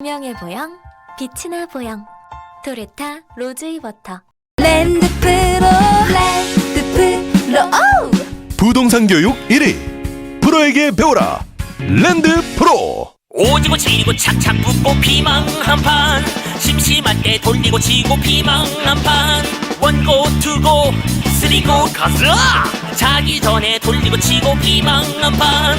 투명해 보영, 빛이 나 보영. 토레타 로즈이 버터. 랜드 프로 오! 부동산 교육 1위 프로에게 배워라 랜드 프로. 오지고 지고 착착 붙고 피망 한판, 심심할 때 돌리고 지고 피망 한판, 원고 투고 쓰리고 가자. 자기 전에 돌리고 치고 피망 한판.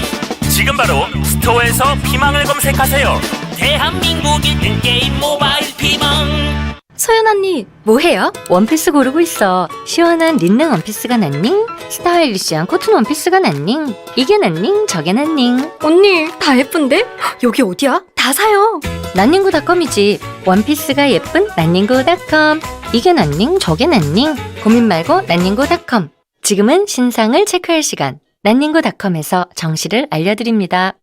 지금 바로 스토어에서 피망을 검색하세요. 대한민국 1등 게임 모바일 피망. 소연 언니, 뭐해요? 원피스 고르고 있어. 시원한 린넨 원피스가 낫닝? 스타일리시한 코튼 원피스가 낫닝? 이게 낫닝? 저게 낫닝? 언니, 다 예쁜데? 여기 어디야? 다 사요. 낫닝구닷컴이지. 원피스가 예쁜 낫닝구닷컴. 이게 낫닝? 저게 낫닝? 고민 말고 낫닝구닷컴. 지금은 신상을 체크할 시간. 낫닝구닷컴에서 정시를 알려드립니다.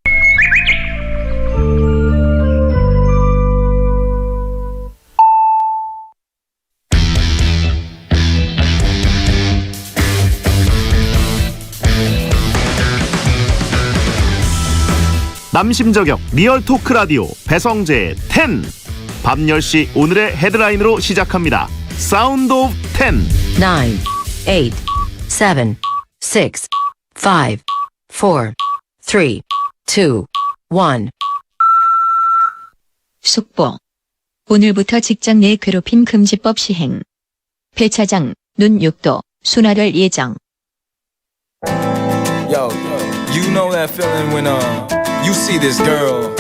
남심저격 리얼 토크 라디오 배성재의 10. 밤 10시 오늘의 헤드라인으로 시작합니다. 사운드 오브 10. 9, 8, 7, 6, 5, 4, 3, 2, 1. 속보. 오늘부터 직장 내 괴롭힘 금지법 시행. 배 차장, 눈 6도, 순화될 예정. Yo, you know that feeling when you see this girl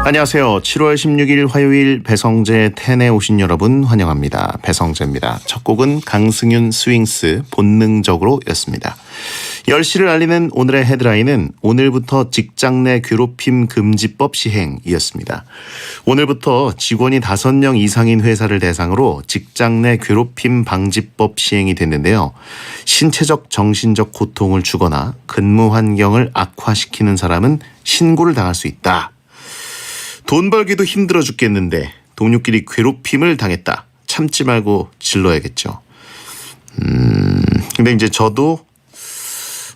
안녕하세요. 7월 16일 화요일 배성재 10에 오신 여러분 환영합니다. 배성재입니다. 첫 곡은 강승윤 스윙스 본능적으로 였습니다. 10시를 알리는 오늘의 헤드라인은 오늘부터 직장 내 괴롭힘 금지법 시행이었습니다. 오늘부터 직원이 5명 이상인 회사를 대상으로 직장 내 괴롭힘 방지법 시행이 됐는데요. 신체적 정신적 고통을 주거나 근무 환경을 악화시키는 사람은 신고를 당할 수 있다. 돈 벌기도 힘들어 죽겠는데 동료끼리 괴롭힘을 당했다. 참지 말고 질러야겠죠. 근데 이제 저도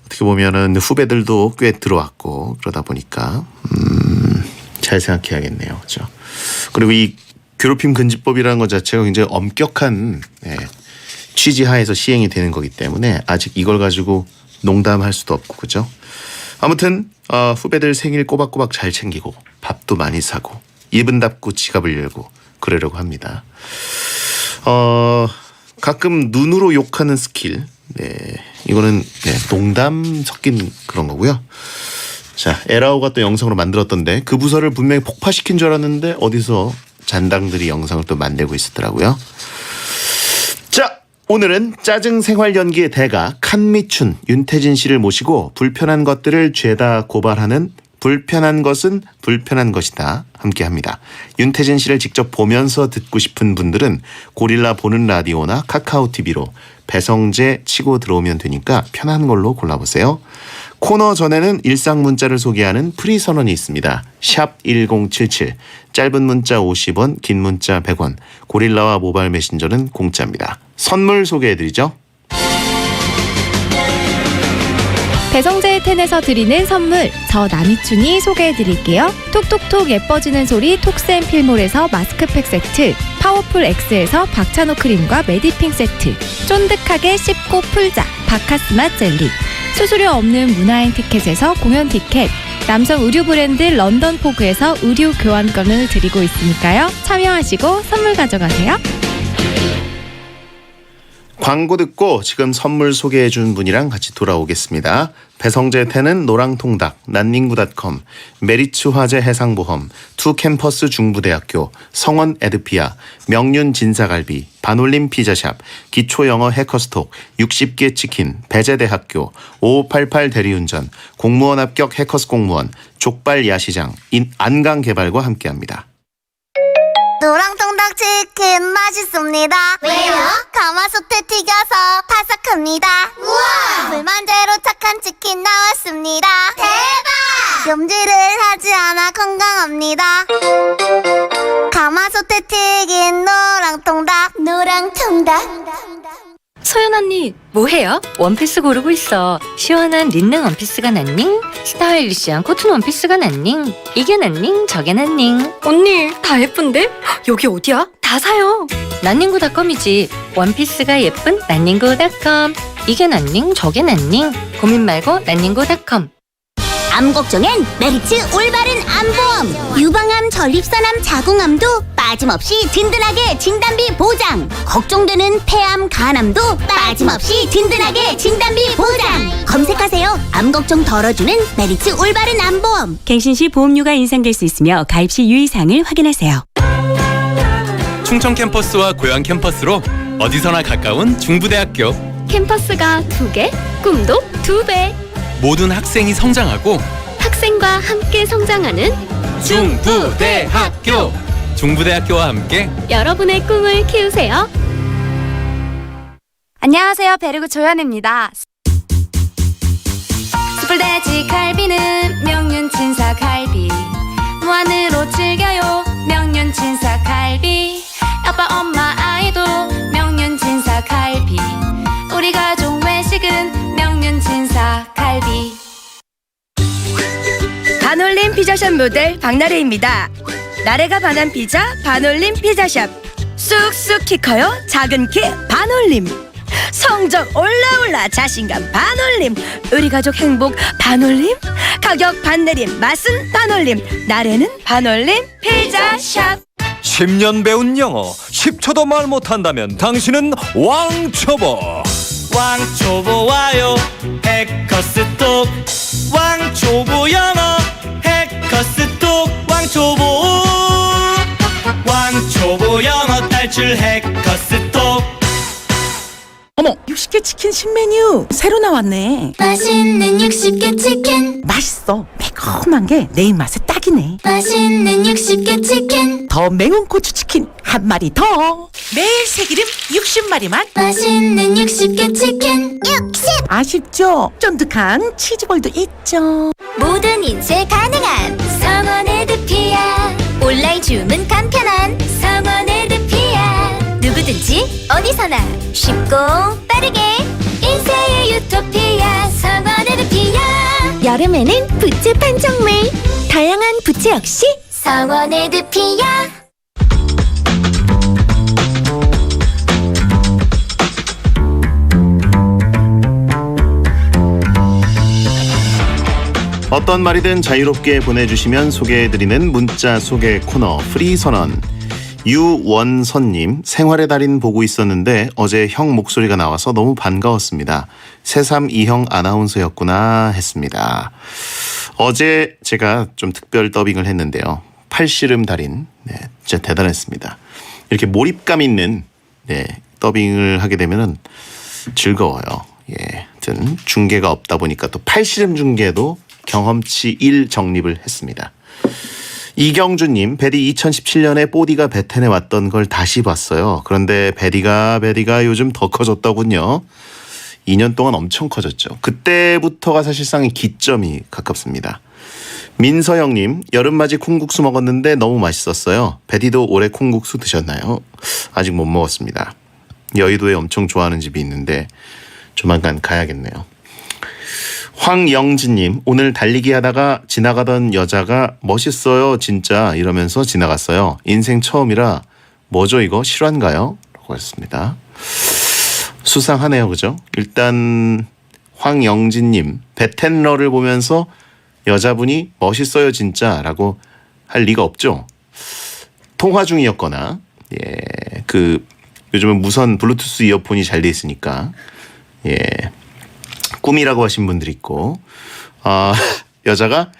어떻게 보면은 후배들도 꽤 들어왔고 그러다 보니까 잘 생각해야겠네요. 그렇죠? 그리고 이 괴롭힘 금지법이라는 것 자체가 굉장히 엄격한 취지 하에서 시행이 되는 거기 때문에 아직 이걸 가지고 농담할 수도 없고 그죠? 아무튼 후배들 생일 꼬박꼬박 잘 챙기고 밥도 많이 사고 입은 닫고 지갑을 열고 그러려고 합니다. 가끔 눈으로 욕하는 스킬 이거는 농담 섞인 그런 거고요. 자, 에라오가 또 영상으로 만들었던데 그 부서를 분명히 폭파시킨 줄 알았는데 어디서 잔당들이 영상을 또 만들고 있었더라고요. 자, 오늘은 짜증 생활 연기의 대가 칸미춘 윤태진 씨를 모시고 불편한 것들을 죄다 고발하는 불편한 것은 불편한 것이다 함께합니다. 윤태진 씨를 직접 보면서 듣고 싶은 분들은 고릴라 보는 라디오나 카카오TV로 배성재 치고 들어오면 되니까 편한 걸로 골라보세요. 코너 전에는 일상 문자를 소개하는 프리 선언이 있습니다. 샵 1077 짧은 문자 50원 긴 문자 100원 고릴라와 모바일 메신저는 공짜입니다. 선물 소개해드리죠. 배성재의 텐에서 드리는 선물, 저 남이춘이 소개해드릴게요. 톡톡톡 예뻐지는 소리 톡스앤필몰에서 마스크팩 세트, 파워풀 X에서 박찬호 크림과 메디핑 세트, 쫀득하게 씹고 풀자 바카스마 젤리, 수수료 없는 문화인 티켓에서 공연 티켓, 남성 의류 브랜드 런던 포그에서 의류 교환권을 드리고 있으니까요. 참여하시고 선물 가져가세요. 광고 듣고 지금 선물 소개해준 분이랑 같이 돌아오겠습니다. 배성재 텐은 노랑통닭, 난닝구닷컴, 메리츠 화재 해상보험, 투캠퍼스 중부대학교, 성원 에드피아, 명륜 진사갈비, 반올림 피자샵, 기초영어 해커스톡, 60개 치킨, 배재대학교, 5588 대리운전, 공무원 합격 해커스 공무원, 족발 야시장, 안강개발과 함께합니다. 노랑통닭 치킨 맛있습니다. 왜요? 가마솥에 튀겨서 바삭합니다. 우와! 불만제로 착한 치킨 나왔습니다. 대박! 염지를 하지 않아 건강합니다. 가마솥에 튀긴 노랑통닭. 노랑통닭. 소연 언니 뭐해요? 원피스 고르고 있어. 시원한 린넨 원피스가 낫닝? 스타일리시한 코튼 원피스가 낫닝? 이게 낫닝? 저게 낫닝? 언니, 다 예쁜데? 여기 어디야? 다 사요. 난닝구닷컴이지. 원피스가 예쁜 난닝구닷컴. 이게 난닝 저게 난닝. 고민 말고 난닝구닷컴. 암 걱정엔 메리츠 올바른 암보험. 유방암, 전립선암, 자궁암도 빠짐없이 든든하게 진단비 보장. 걱정되는 폐암, 간암도 빠짐없이 든든하게 진단비 보장. 검색하세요. 암 걱정 덜어주는 메리츠 올바른 암보험. 갱신 시 보험료가 인상될 수 있으며 가입 시 유의사항을 확인하세요. 충청 캠퍼스와 고양 캠퍼스로 어디서나 가까운 중부대학교. 캠퍼스가 2개, 꿈도 2배. 모든 학생이 성장하고 학생과 함께 성장하는 중부대학교. 중부대학교와 함께 여러분의 꿈을 키우세요. 안녕하세요. 베르그 조연입니다. 숯불돼지 갈비는 명륜 진사 갈비. 무한으로 즐겨요. 명륜 진사 갈비. 아빠 엄마 아이도 명륜 진사 갈비. 우리 가족 외식은 명륜 진사 갈비. 반올림 피자샵 모델 박나래입니다. 나래가 반한 피자 반올림 피자샵. 쑥쑥 키 커요 작은 키 반올림. 성적 올라올라 자신감 반올림. 우리 가족 행복 반올림. 가격 반내림 맛은 반올림. 나래는 반올림 피자샵. 10년 배운 영어 10초도 말 못한다면 당신은 왕초보. 왕초보 와요 해커스톡 왕초보 영어 해커 해커스톡 왕초보 왕초보 영어 탈출 해커스톡. 어머, 60개 치킨 신메뉴 새로 나왔네. 맛있는 60개 치킨. 맛있어. 매콤한 게 내 입맛에 딱이네. 맛있는 60개 치킨. 더 매운 고추 치킨 한 마리 더. 매일 새기름 60마리만. 맛있는 60개 치킨. 60. 아쉽죠? 쫀득한 치즈볼도 있죠. 모든 인쇄 가능한 성원 에드피아. 온라인 주문 간편한 성원 에드피아. 누구든지 어디서나 쉽고 빠르게 인쇄의 유토피아 성원 에드피아. 여름에는 부채 판촉물. 다양한 부채 역시 성원 에드피아. 어떤 말이든 자유롭게 보내주시면 소개해드리는 문자 소개 코너 프리선언. 유원선님, 생활의 달인 보고 있었는데 어제 형 목소리가 나와서 너무 반가웠습니다. 새삼 이형 아나운서였구나 했습니다. 어제 제가 좀 특별 더빙을 했는데요. 팔씨름 달인, 네, 진짜 대단했습니다. 이렇게 몰입감 있는 더빙을 하게 되면은 즐거워요. 예, 하여튼 중계가 없다 보니까 또 팔씨름 중계도 경험치 1 정립을 했습니다. 이경주님, 베디 2017년에 뽀디가 베텐에 왔던 걸 다시 봤어요. 그런데 베디가 요즘 더 커졌더군요. 2년 동안 엄청 커졌죠. 그때부터가 사실상 기점이 가깝습니다. 민서영님, 여름맞이 콩국수 먹었는데 너무 맛있었어요. 베디도 올해 콩국수 드셨나요? 아직 못 먹었습니다. 여의도에 엄청 좋아하는 집이 있는데 조만간 가야겠네요. 황영진님, 오늘 달리기 하다가 지나가던 여자가 멋있어요 진짜 이러면서 지나갔어요. 인생 처음이라 뭐죠 이거 실화인가요? 라고 했습니다. 수상하네요, 그죠? 일단 황영진님, 베텐러를 보면서 여자분이 멋있어요 진짜 라고 할 리가 없죠. 통화 중이었거나 요즘은 무선 블루투스 이어폰이 잘 돼 있으니까 꿈이라고 하신 분들이 있고, 여자가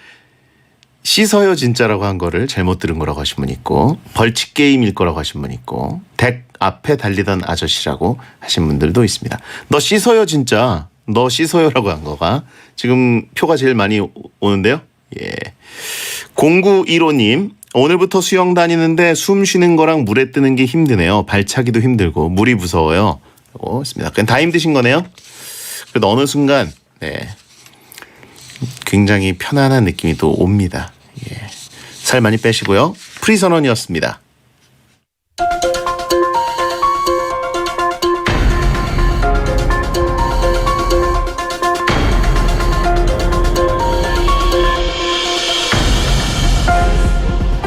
씻어요 진짜라고 한 거를 잘못 들은 거라고 하신 분 있고, 벌칙 게임일 거라고 하신 분 있고, 덱 앞에 달리던 아저씨라고 하신 분들도 있습니다. 너 씻어요 진짜, 너 씻어요라고 한 거가 지금 표가 제일 많이 오는데요. 0915님, 오늘부터 수영 다니는데 숨 쉬는 거랑 물에 뜨는 게 힘드네요. 발차기도 힘들고 물이 무서워요. 라고 했습니다. 그냥 다 힘드신 거네요. 그래도 어느 순간 굉장히 편안한 느낌이 또 옵니다. 살 많이 빼시고요. 프리선언이었습니다.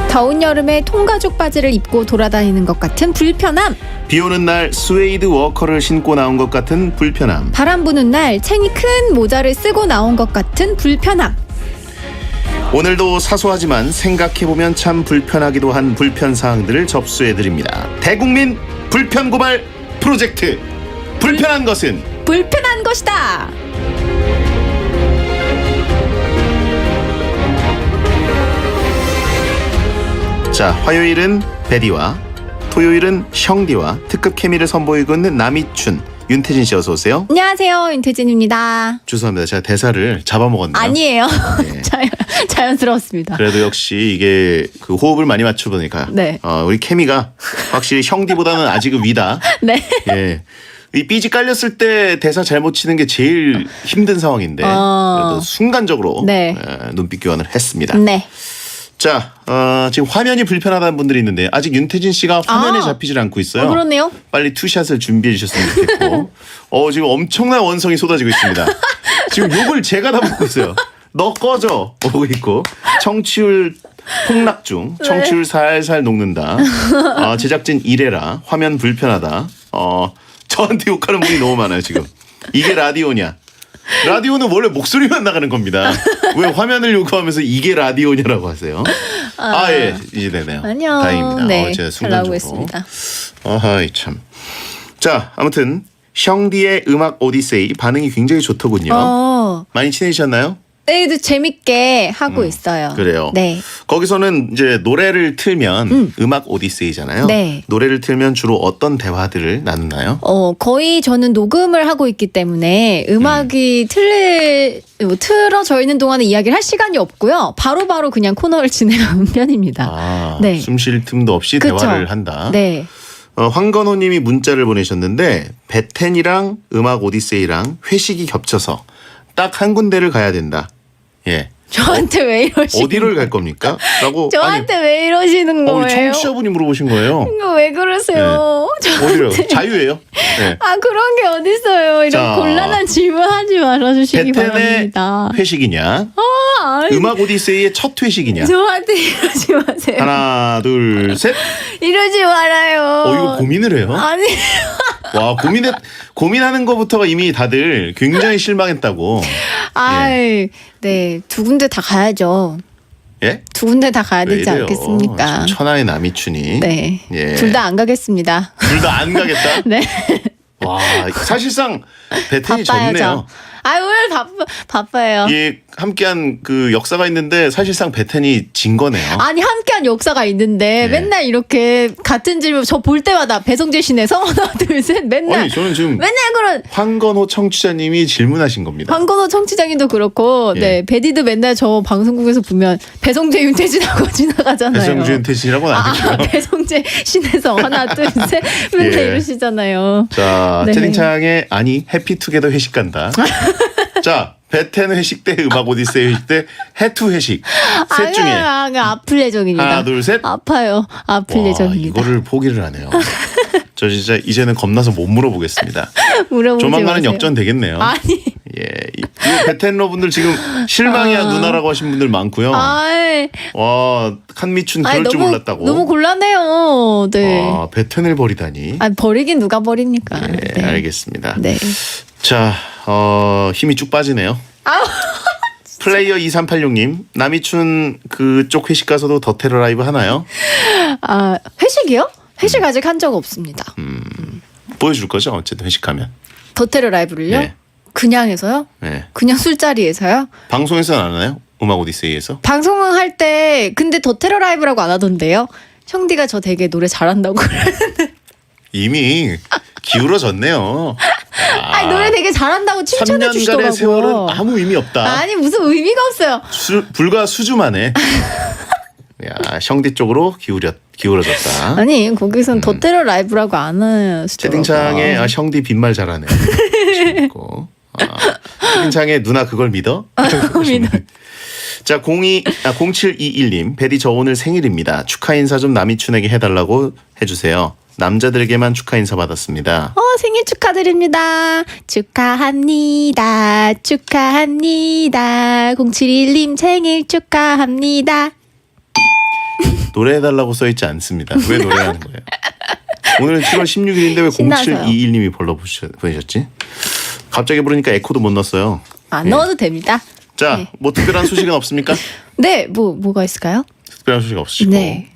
더운 여름에 통가죽 바지를 입고 돌아다니는 것 같은 불편함. 비 오는 날 스웨이드 워커를 신고 나온 것 같은 불편함. 바람 부는 날 챙이 큰 모자를 쓰고 나온 것 같은 불편함. 오늘도 사소하지만 생각해보면 참 불편하기도 한 불편사항들을 접수해드립니다. 대국민 불편고발 프로젝트, 불편한 것은 불편한 것이다. 자, 화요일은 베디와 토요일은 형디와 특급 케미를 선보이고 있는 남이춘, 윤태진 씨 어서 오세요. 안녕하세요, 윤태진입니다. 죄송합니다. 제가 대사를 잡아먹었네요. 아니에요. 자연스러웠습니다. 그래도 역시 이게 그 호흡을 많이 맞춰보니까 우리 케미가 확실히 형디보다는 아직은 위다. 네. 이 삐지 깔렸을 때 대사 잘못 치는 게 제일 힘든 상황인데 그래도 순간적으로 눈빛 교환을 했습니다. 네. 자, 지금 화면이 불편하다는 분들이 있는데 아직 윤태진 씨가 화면에 잡히질 않고 있어요. 그렇네요. 빨리 투샷을 준비해 주셨으면 좋겠고 지금 엄청난 원성이 쏟아지고 있습니다. 지금 욕을 제가 다 먹고 있어요. 너 꺼져 오고 있고, 청취율 폭락 중, 청취율 살살 녹는다, 제작진 이래라, 화면 불편하다, 저한테 욕하는 분이 너무 많아요 지금. 이게 라디오냐? 라디오는 원래 목소리만 나가는 겁니다. 왜 화면을 요구하면서 이게 라디오냐라고 하세요? 이제 되네요. 안녕. 다행입니다. 네, 제가 잘 나오고 순간적으로. 있습니다. 아하이 참. 자, 아무튼 형디의 음악 오디세이 반응이 굉장히 좋더군요. 많이 친해지셨나요? 네, 재밌게 하고 있어요. 그래요. 네. 거기서는 이제 노래를 틀면 음악 오디세이잖아요. 네. 노래를 틀면 주로 어떤 대화들을 나누나요? 거의 저는 녹음을 하고 있기 때문에 음악이 틀어져 있는 동안에 이야기를 할 시간이 없고요. 바로바로 그냥 코너를 진행하는 편입니다. 아, 네. 숨 쉴 틈도 없이 그쵸? 대화를 한다. 네. 황건호 님이 문자를 보내셨는데 베텐이랑 음악 오디세이랑 회식이 겹쳐서 딱 한 군데를 가야 된다. 예. 저한테 왜 이러시는 어디를 갈 겁니까? 라고 저한테 왜 이러시는 거예요? 우리 청취자분이 물어보신 거예요. 이거 왜 그러세요? 어디래요? 자유예요. 네. 아 그런 게 어딨어요. 이런 자, 곤란한 질문하지 말아주시기 베텐의 바랍니다. 회식이냐? 아이, 음악 오디세이의 첫 회식이냐? 저한테 이러지 마세요. 하나, 둘, 셋. 이러지 말아요. 이거 고민을 해요? 아니 와, 고민하는 것부터가 이미 다들 굉장히 실망했다고. 아이 네, 두 군데 다 가야죠. 예? 두 군데 다 가야 왜 되지 이래요? 않겠습니까? 지금 천하의 남이춘이. 네. 예. 둘 다 안 가겠습니다. 둘 다 안 가겠다? 네. 와, 사실상 베텐이 바빠요, 졌네요. 아유, 왜 바빠요. 예, 함께한 그 역사가 있는데 사실상 베텐이 진 거네요. 아니 함께한 역사가 있는데 네. 맨날 이렇게 같은 질문 저 볼 때마다 배성재 씨네서 하나 둘 셋 맨날 아니, 저는 지금 맨날 그런 황건호 청취자님이 질문하신 겁니다. 황건호 청취자님도 그렇고 예. 네 베디도 맨날 저 방송국에서 보면 배성재 윤태진하고 지나가잖아요. 배성재 윤태진이라고는 아니고요. 배성재 신혜성 하나 둘 셋 맨날 예. 이러시잖아요. 자, 네. 채팅창에 아니 해피투게더 회식 간다. 자, 베텐 회식 때 음악 오디세이 회식 때 해투 회식 셋 중에 아플 예정입니다. 하나 둘 셋. 아파요. 아플 와, 예정입니다. 이거를 포기를 하네요. 저 진짜 이제는 겁나서 못 물어보겠습니다. 물어보지 조만간은 마세요. 역전 되겠네요. 아니. 예, 이 베텐러 분들 지금 실망이야 누나라고 하신 분들 많고요. 아이. 와, 한미춘 그럴 줄 몰랐다고. 너무 곤란해요. 네. 아, 베텐을 버리다니. 버리긴 누가 버립니까? 네, 알겠습니다. 네. 자, 힘이 쭉 빠지네요. 플레이어 2386님, 남이춘 그쪽 회식 가서도 더 테러 라이브 하나요? 아, 회식이요? 회식 아직 한 적 없습니다. 보여줄 거죠? 어쨌든 회식하면. 더 테러 라이브를요? 네. 그냥 해서요? 네. 그냥 술자리에서요? 방송에서는 안 하나요? 음악 오디세이에서? 방송을 할 때 근데 더 테러 라이브라고 안 하던데요? 형디가 저 되게 노래 잘한다고 이미 기울어졌네요. 아니 노래 되게 잘한다고 칭찬해 3년간의 주시더라고요. 세월은 아무 의미 없다. 아니 무슨 의미가 없어요. 불과 수주만에. 야, 형디 쪽으로 기울어졌다. 아니 거기선 더 테러 라이브라고 안 하시더라고요. 채팅창에 형디 빈말 잘하네. 채팅창에 누나 그걸 믿어? 믿어. 자, 0721님, 베디 저 오늘 생일입니다. 축하 인사 좀 남이춘에게 해달라고 해주세요. 남자들에게만 축하 인사 받았습니다. 생일 축하드립니다. 축하합니다. 축하합니다. 071님 생일 축하합니다. 노래해달라고 써있지 않습니다. 왜 노래하는 거예요? 오늘은 7월 16일인데 왜 신나서요. 0721님이 보내셨지? 갑자기 부르니까 에코도 못 넣었어요. 안 넣어도 됩니다. 자, 네. 뭐 특별한 소식은 없습니까? 네, 뭐가 있을까요? 특별한 소식 없으시고. 네.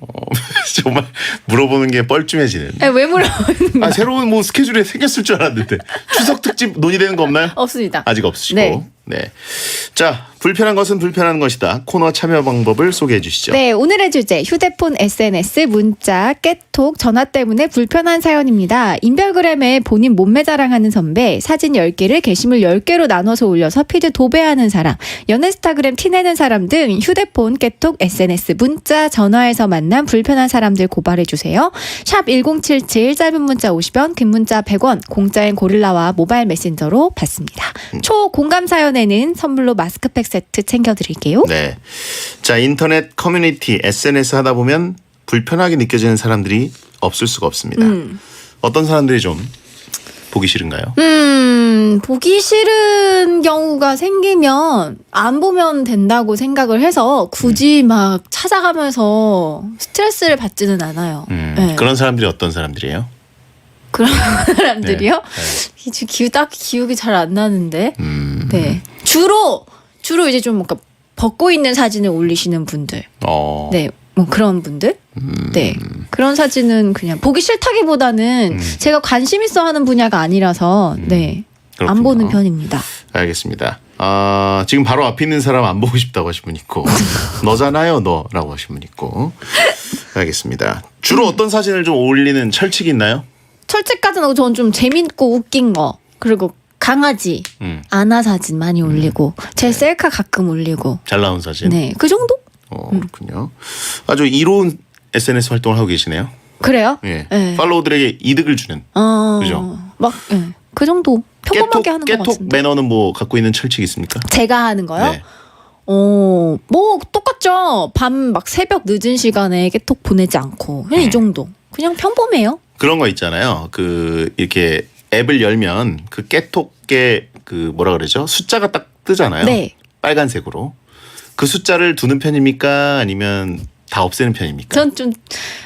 정말 물어보는 게 뻘쭘해지는. 왜 물어보는 거예요? 새로운 뭐 스케줄이 생겼을 줄 알았는데 추석 특집 논의되는 거 없나요? 없습니다. 아직 없으시고. 네. 네. 자, 불편한 것은 불편한 것이다. 코너 참여 방법을 소개해 주시죠. 네, 오늘의 주제 휴대폰, SNS, 문자, 깨톡, 전화 때문에 불편한 사연입니다. 인별그램에 본인 몸매 자랑하는 선배, 사진 10개를 게시물 10개로 나눠서 올려서 피드 도배하는 사람, 연인스타그램 티내는 사람 등 휴대폰, 깨톡, SNS, 문자, 전화에서 만난 불편한 사람들 고발해 주세요. 샵 1077 짧은 문자 50원, 긴 문자 100원, 공짜인 고릴라와 모바일 메신저로 받습니다. 초공감 사연에는 선물로 마스크팩 세트 챙겨드릴게요. 네. 자, 인터넷 커뮤니티 SNS 하다 보면 불편하게 느껴지는 사람들이 없을 수가 없습니다. 어떤 사람들이 좀 보기 싫은가요? 보기 싫은 경우가 생기면 안 보면 된다고 생각을 해서 굳이 막 찾아가면서 스트레스를 받지는 않아요. 네. 그런 사람들이 어떤 사람들이에요? 그런 사람들이요? 네. 딱 기억이 잘 안 나는데. 네. 주로 이제 좀 뭔가 벗고 있는 사진을 올리시는 분들. 네. 뭐 그런 분들. 네. 그런 사진은 그냥 보기 싫다기보다는 제가 관심 있어 하는 분야가 아니라서 네. 안 보는 편입니다. 알겠습니다. 지금 바로 앞에 있는 사람 안 보고 싶다고 하신 분 있고 너잖아요 너라고 하신 분 있고. 알겠습니다. 주로 어떤 사진을 좀 올리는 철칙이 있나요? 철칙까지는 하고 저는 좀 재밌고 웃긴 거 그리고 강아지 아나 사진 많이 올리고 제 셀카 가끔 올리고 잘 나온 사진. 네, 그 정도? 그렇군요. 아주 이로운 SNS 활동을 하고 계시네요. 그래요? 예. 네. 팔로워들에게 이득을 주는. 그죠? 막 그 정도 평범하게 하는 것 깨톡 같은데. 매너는 뭐 갖고 있는 철칙이 있습니까? 제가 하는 거요? 네. 뭐 똑같죠. 밤 막 새벽 늦은 시간에 깨톡 보내지 않고 그냥 이 정도. 그냥 평범해요. 그런 거 있잖아요. 그 이렇게 앱을 열면 그 깨톡에 그 뭐라 그러죠? 숫자가 딱 뜨잖아요. 네. 빨간색으로. 그 숫자를 두는 편입니까? 아니면 다 없애는 편입니까? 전 좀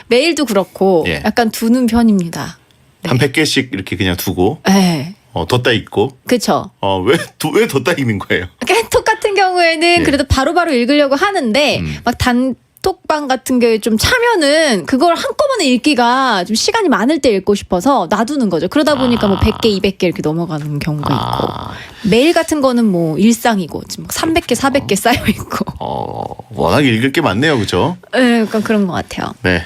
메일도 그렇고 예. 약간 두는 편입니다. 한 100개씩 이렇게 그냥 두고 네. 뒀다 읽고. 그쵸. 왜 뒀다 읽는 거예요? 깨톡 같은 경우에는 예. 그래도 바로바로 읽으려고 하는데 막 단톡방 같은 경우에 좀 차면은 그걸 한꺼번에 읽기가 좀 시간이 많을 때 읽고 싶어서 놔두는 거죠. 그러다 보니까 뭐 100개, 200개 이렇게 넘어가는 경우가 있고 메일 같은 거는 뭐 일상이고 지금 막 300개, 400개 쌓여 있고. 워낙 읽을 게 많네요. 그죠? 네, 약간 그런 것 같아요. 네.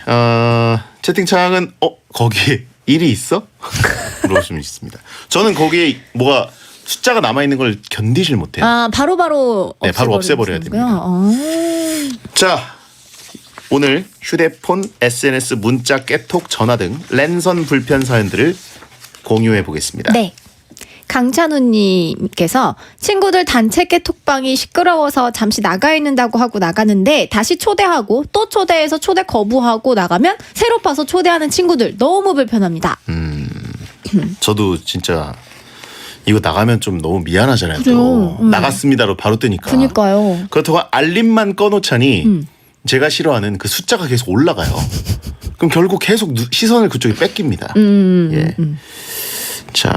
채팅창은 거기에 일이 있어? 물어보시면 있습니다. 저는 거기에 뭐가 숫자가 남아있는 걸 견디질 못해요. 바로바로 네, 바로 없애버려야 됩니다. 자, 오늘 휴대폰, SNS, 문자, 깨톡, 전화 등 랜선 불편 사연들을 공유해 보겠습니다. 네. 강찬우님께서 친구들 단체 깨톡방이 시끄러워서 잠시 나가 있는다고 하고 나가는데 다시 초대하고 또 초대해서 초대 거부하고 나가면 새로 봐서 초대하는 친구들 너무 불편합니다. 저도 진짜 이거 나가면 좀 너무 미안하잖아요. 그죠. 또 나갔습니다로 바로 뜨니까. 그니까요. 그렇다고 알림만 꺼놓자니 제가 싫어하는 그 숫자가 계속 올라가요. 그럼 결국 계속 시선을 그쪽에 뺏깁니다. 예. 자,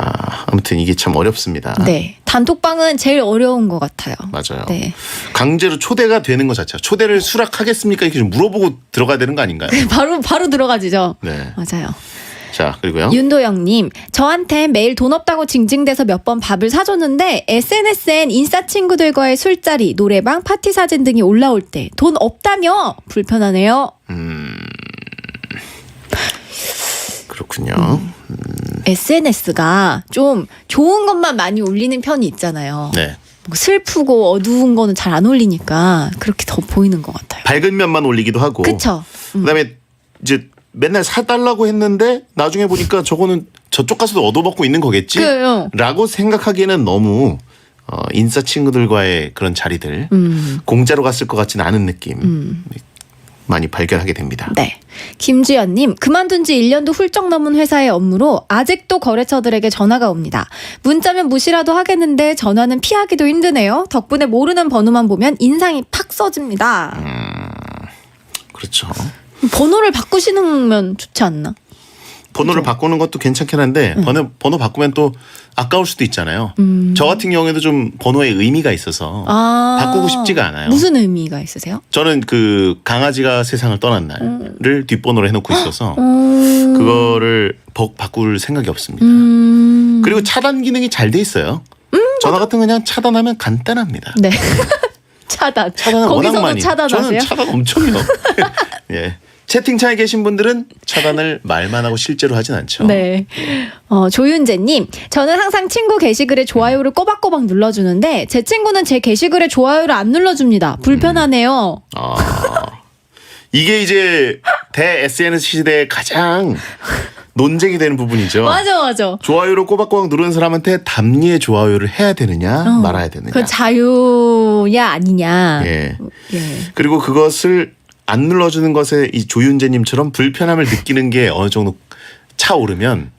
아무튼 이게 참 어렵습니다. 네. 단톡방은 제일 어려운 것 같아요. 맞아요. 네. 강제로 초대가 되는 것 자체가 초대를 수락하겠습니까? 이렇게 좀 물어보고 들어가야 되는 거 아닌가요? 바로 들어가지죠. 네. 맞아요. 자, 그리고요. 윤도영님, 저한테 매일 돈 없다고 징징대서 몇 번 밥을 사줬는데 SNS엔 인싸 친구들과의 술자리, 노래방, 파티 사진 등이 올라올 때 돈 없다며 불편하네요. 그렇군요. SNS가 좀 좋은 것만 많이 올리는 편이 있잖아요. 네. 뭐 슬프고 어두운 거는 잘 안 올리니까 그렇게 더 보이는 것 같아요. 밝은 면만 올리기도 하고. 그쵸. 그다음에 이제 맨날 사달라고 했는데 나중에 보니까 저거는 저쪽 가서도 얻어먹고 있는 거겠지? 그래요. 라고 생각하기에는 너무 인싸 친구들과의 그런 자리들 공짜로 갔을 것 같지는 않은 느낌 많이 발견하게 됩니다. 네. 김주연님, 그만둔 지 1년도 훌쩍 넘은 회사의 업무로 아직도 거래처들에게 전화가 옵니다. 문자면 무시라도 하겠는데 전화는 피하기도 힘드네요. 덕분에 모르는 번호만 보면 인상이 팍 써집니다. 그렇죠. 번호를 바꾸시면 좋지 않나? 번호를 바꾸는 것도 괜찮긴 한데 번호 바꾸면 또 아까울 수도 있잖아요. 저 같은 경우에도 좀 번호에 의미가 있어서 바꾸고 싶지가 않아요. 무슨 의미가 있으세요? 저는 그 강아지가 세상을 떠난 날을 뒷번호로 해놓고 있어서 그거를 바꿀 생각이 없습니다. 그리고 차단 기능이 잘 돼 있어요. 전화 같은 거 그냥 차단하면 간단합니다. 네. 차단은 워낙 거기서도 많이. 차단하세요? 저는 차단 엄청요. 예. 채팅창에 계신 분들은 차단을 말만 하고 실제로 하진 않죠. 네. 조윤재님, 저는 항상 친구 게시글에 좋아요를 꼬박꼬박 눌러주는데 제 친구는 제 게시글에 좋아요를 안 눌러줍니다. 불편하네요. 이게 이제 대 SNS 시대의 가장 논쟁이 되는 부분이죠. 맞아. 좋아요를 꼬박꼬박 누르는 사람한테 답리의 좋아요를 해야 되느냐 말아야 되느냐. 그 자유야 아니냐. 예. 그리고 그것을 안 눌러주는 것에 이 조윤재님처럼 불편함을 느끼는 게 어느 정도 차오르면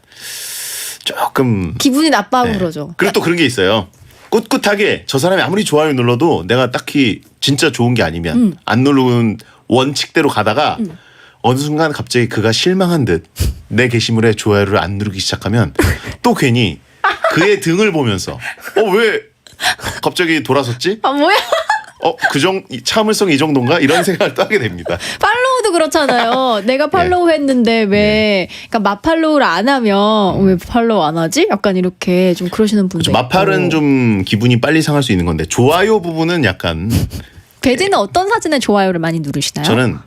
조금 기분이 나빠하고 그러죠. 그리고 또 그런 게 있어요. 꿋꿋하게 저 사람이 아무리 좋아요 눌러도 내가 딱히 진짜 좋은 게 아니면 안 누르는 원칙대로 가다가 어느 순간 갑자기 그가 실망한 듯 내 게시물에 좋아요를 안 누르기 시작하면 또 괜히 그의 등을 보면서 왜 갑자기 돌아섰지? 뭐야? 참을성이 이 정도인가? 이런 생각을 또 하게 됩니다. 팔로우도 저도 그렇잖아요. 내가 팔로우 했는데 왜 그러니까 맞팔로우를 안 하면 왜 팔로우 안 하지? 약간 이렇게 좀 그러시는 분들. 그렇죠. 마팔은 좀 기분이 빨리 상할 수 있는 건데 좋아요 부분은 약간 배지는 어떤 사진에 좋아요를 많이 누르시나요? 저는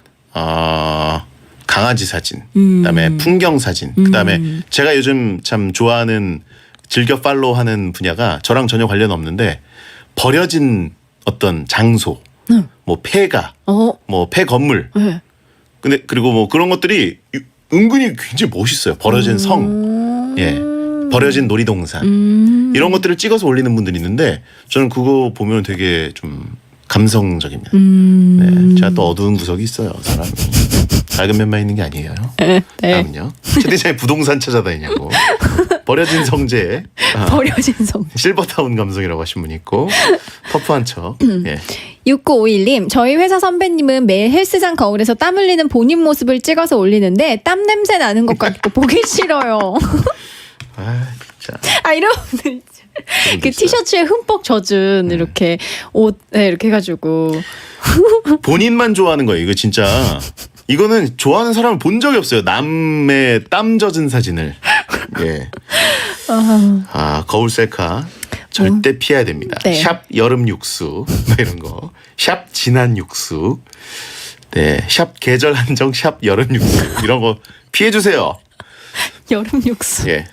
강아지 사진, 그다음에 풍경 사진, 그다음에 제가 요즘 참 좋아하는 즐겨 팔로우하는 분야가 저랑 전혀 관련 없는데 버려진 어떤 장소, 뭐 폐가, 뭐 폐 건물, 네. 근데 그리고 뭐 그런 것들이 은근히 굉장히 멋있어요. 버려진 성, 예, 버려진 놀이동산 이런 것들을 찍어서 올리는 분들이 있는데 저는 그거 보면 되게 좀 감성적입니다. 네, 제가 또 어두운 구석이 있어요, 사람이. 밝은 면만 있는 게 아니에요. 네. 다음요. 최대장의 부동산 찾아다니냐고. 버려진 성재. 버려진 성. 실버타운 감성이라고 하신 분 있고 터프한 척. 예. 6951님, 저희 회사 선배님은 매일 헬스장 거울에서 땀 흘리는 본인 모습을 찍어서 올리는데 땀 냄새 나는 것 같고 보기 싫어요. 아, 진짜. 이런 분들 있죠. 그 티셔츠에 흠뻑 젖은 이렇게 옷 이렇게 해가지고 본인만 좋아하는 거예요. 이거 진짜. 이거는 좋아하는 사람을 본 적이 없어요. 남의 땀 젖은 사진을. 예. 거울 셀카 절대 피해야 됩니다. 네. 샵 여름 육수 뭐 이런 거. 샵 진한 육수. 네. 샵 계절 한정 샵 여름 육수 이런 거 피해 주세요. 여름 육수. 예.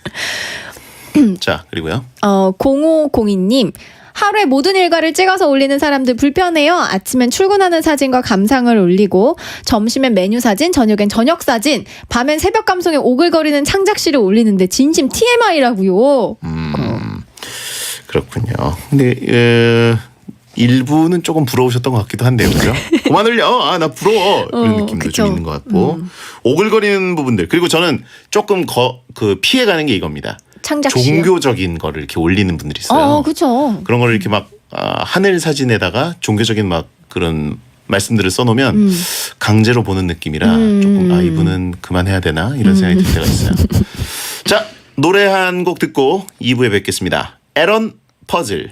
자, 그리고요. 0502님. 하루에 모든 일과를 찍어서 올리는 사람들 불편해요. 아침엔 출근하는 사진과 감상을 올리고 점심엔 메뉴 사진, 저녁엔 저녁 사진, 밤엔 새벽 감성에 오글거리는 창작실을 올리는데 진심 TMI라고요. 그렇군요. 근데 일부는 조금 부러우셨던 것 같기도 한데요, 그죠? 그만 올려. 나 부러워. 이런 느낌도 그쵸. 좀 있는 것 같고 오글거리는 부분들. 그리고 저는 조금 피해가는 게 이겁니다. 창작실. 종교적인 거를 이렇게 올리는 분들이 있어요. 그렇죠. 그런 거를 이렇게 막 하늘 사진에다가 종교적인 막 그런 말씀들을 써놓으면 강제로 보는 느낌이라 조금 이분은 그만해야 되나 이런 생각이 들 때가 있어요. 자, 노래 한 곡 듣고 2부에 뵙겠습니다. 에런 퍼즐.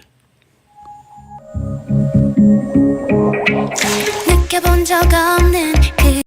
느껴본 적 없는 그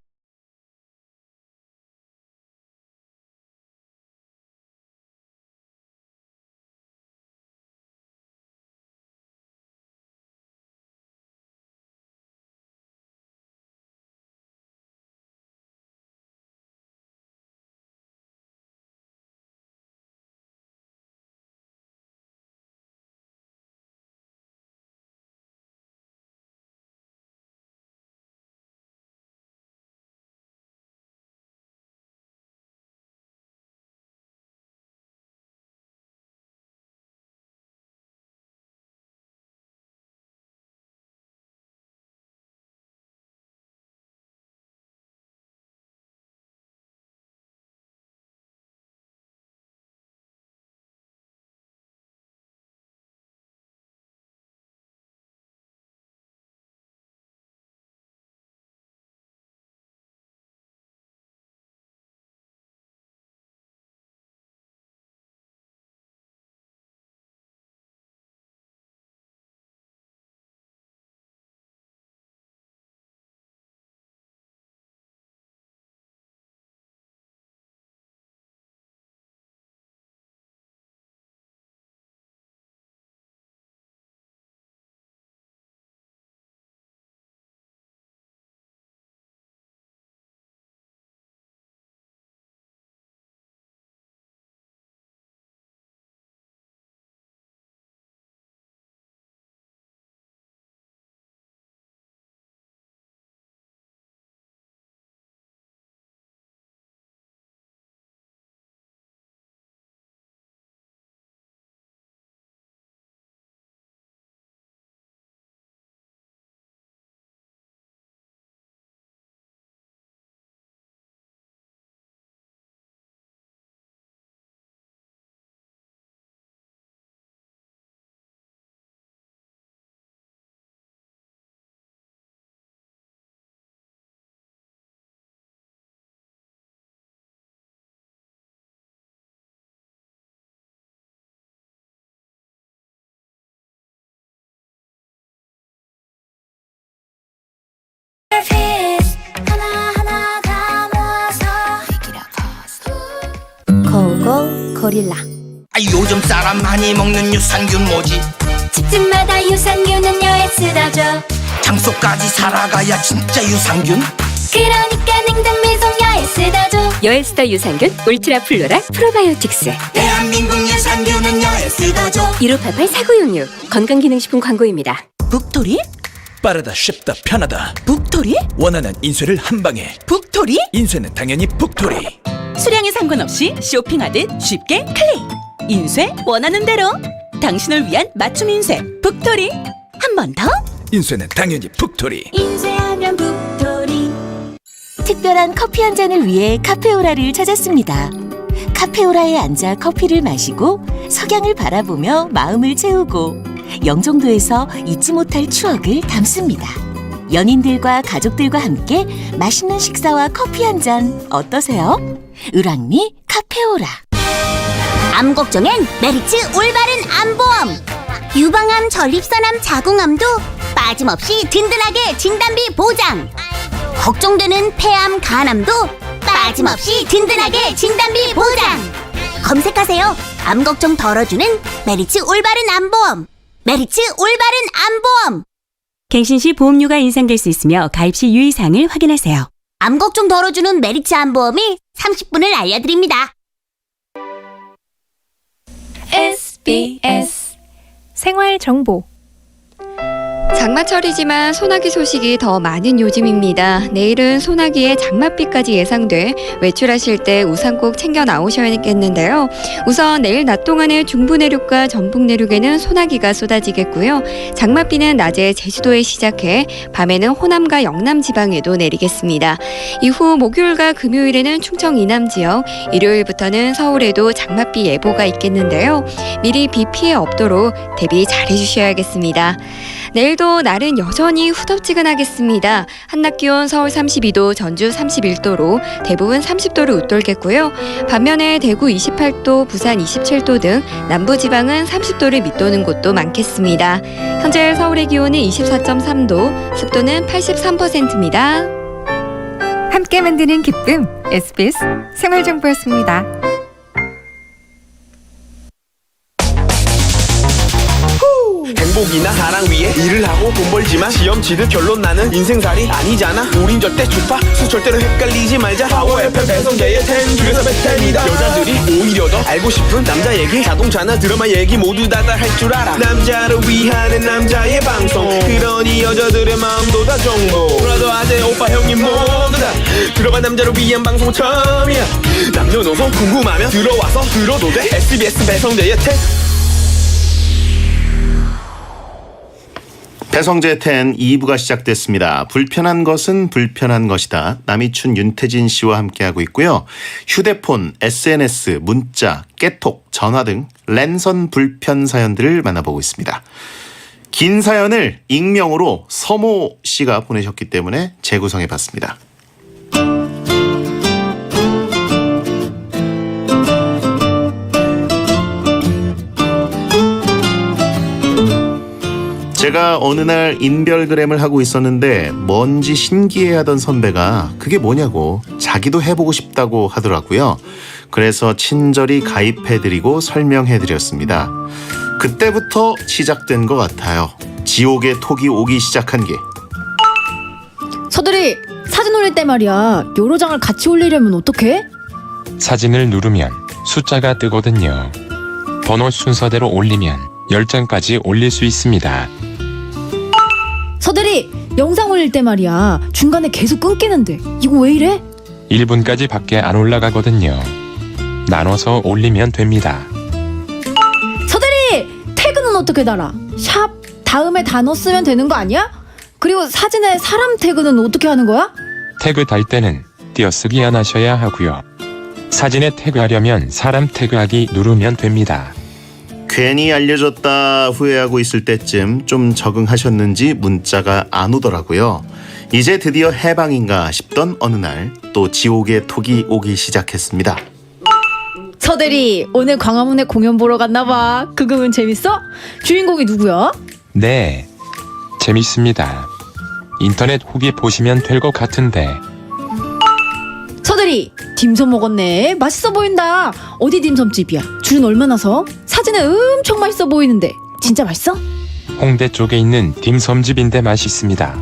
고릴라. 요즘 사람 많이 먹는 유산균 뭐지? 집집마다 유산균은 여에스더죠. 장소까지 살아가야 진짜 유산균? 그러니까 냉장배송 여에스더죠. 여에스더 유산균 울트라 플로라 프로바이오틱스. 대한민국 유산균은 여에스더죠. 1588-4966 건강기능식품 광고입니다. 북토리? 빠르다 쉽다 편하다. 북토리? 원하는 인쇄를 한 방에. 북토리? 인쇄는 당연히 북토리. 수량에 상관없이 쇼핑하듯 쉽게 클릭. 인쇄 원하는 대로. 당신을 위한 맞춤 인쇄 북토리. 한 번 더. 인쇄는 당연히 북토리. 인쇄하면 북토리. 특별한 커피 한 잔을 위해 카페오라를 찾았습니다. 카페오라에 앉아 커피를 마시고 석양을 바라보며 마음을 채우고 영종도에서 잊지 못할 추억을 담습니다. 연인들과 가족들과 함께 맛있는 식사와 커피 한 잔 어떠세요? 을왕리 카페오라. 암 걱정엔 메리츠 올바른 암보험. 유방암, 전립선암, 자궁암도 빠짐없이 든든하게 진단비 보장. 걱정되는 폐암, 간암도 빠짐없이 든든하게 진단비 보장. 검색하세요. 암 걱정 덜어주는 메리츠 올바른 암보험. 메리츠 올바른 암보험. 갱신 시 보험료가 인상될 수 있으며 가입 시 유의사항을 확인하세요. 암 걱정 덜어주는 메리츠 암보험이 30분을 알려드립니다. SBS 생활정보. 장마철이지만 소나기 소식이 더 많은 요즘입니다. 내일은 소나기에 장맛비까지 예상돼 외출하실 때 우산 꼭 챙겨 나오셔야겠는데요. 우선 내일 낮 동안에 중부 내륙과 전북 내륙에는 소나기가 쏟아지겠고요. 장맛비는 낮에 제주도에 시작해 밤에는 호남과 영남 지방에도 내리겠습니다. 이후 목요일과 금요일에는 충청 이남 지역, 일요일부터는 서울에도 장맛비 예보가 있겠는데요. 미리 비 피해 없도록 대비 잘 해주셔야겠습니다. 내일도 날은 여전히 후덥지근하겠습니다. 한낮 기온 서울 32도, 전주 31도로 대부분 30도를 웃돌겠고요. 반면에 대구 28도, 부산 27도 등 남부지방은 30도를 밑도는 곳도 많겠습니다. 현재 서울의 기온은 24.3도, 습도는 83%입니다. 함께 만드는 기쁨 SBS 생활정보였습니다. 행복이나 사랑 위해 일을 하고 돈 벌지만 시험 치듯 결론 나는 인생살이 아니잖아. 우린 절대 주파수 절대로 헷갈리지 말자. 파워 FM 배성재의 10 중에서 베텐이다. 여자들이 오히려 더 알고 싶은 남자 얘기, 자동차나 드라마 얘기 모두 다 할 줄 알아. 남자를 위하는 남자의 방송, 그러니 여자들의 마음도 다 정보. 브라더 아재 오빠 형님 모두 다 들어봐. 남자를 위한 방송 처음이야. 남녀노소 궁금하면 들어와서 들어도 돼. SBS 배성재의 10. 배성재 10 2부가 시작됐습니다. 불편한 것은 불편한 것이다. 남이춘 윤태진 씨와 함께하고 있고요. 휴대폰, SNS, 문자, 깨톡, 전화 등 랜선 불편 사연들을 만나보고 있습니다. 긴 사연을 익명으로 서모 씨가 보내셨기 때문에 재구성해봤습니다. 제가 어느 날 인별그램을 하고 있었는데 뭔지 신기해하던 선배가 그게 뭐냐고 자기도 해보고 싶다고 하더라고요. 그래서 친절히 가입해드리고 설명해드렸습니다. 그때부터 시작된 것 같아요. 지옥의 톡이 오기 시작한 게. 서들이 사진 올릴 때 말이야, 여러 장을 같이 올리려면 어떡해? 사진을 누르면 숫자가 뜨거든요. 번호 순서대로 올리면 10장까지 올릴 수 있습니다. 서들이 영상 올릴 때 말이야, 중간에 계속 끊기는데 이거 왜 이래? 1분까지 밖에 안 올라가거든요. 나눠서 올리면 됩니다. 서들이 태그는 어떻게 달아? 샵 다음에 단어 쓰면 되는 거 아니야? 그리고 사진에 사람 태그는 어떻게 하는 거야? 태그 달 때는 띄어쓰기 안 하셔야 하고요. 사진에 태그하려면 사람 태그하기 누르면 됩니다. 괜히 알려줬다 후회하고 있을 때쯤 좀 적응하셨는지 문자가 안 오더라고요. 이제 드디어 해방인가 싶던 어느 날 또 지옥의 톡이 오기 시작했습니다. 서대리 오늘 광화문에 공연 보러 갔나 봐. 그거는 재밌어? 주인공이 누구야? 네, 재밌습니다. 인터넷 후기 보시면 될 것 같은데. 서대리 서대리 딤섬 먹었네. 맛있어 보인다. 어디 딤섬집이야? 줄은 얼마나 서? 사진에 엄청 맛있어 보이는데 진짜 맛있어? 홍대 쪽에 있는 딤섬집인데 맛있습니다.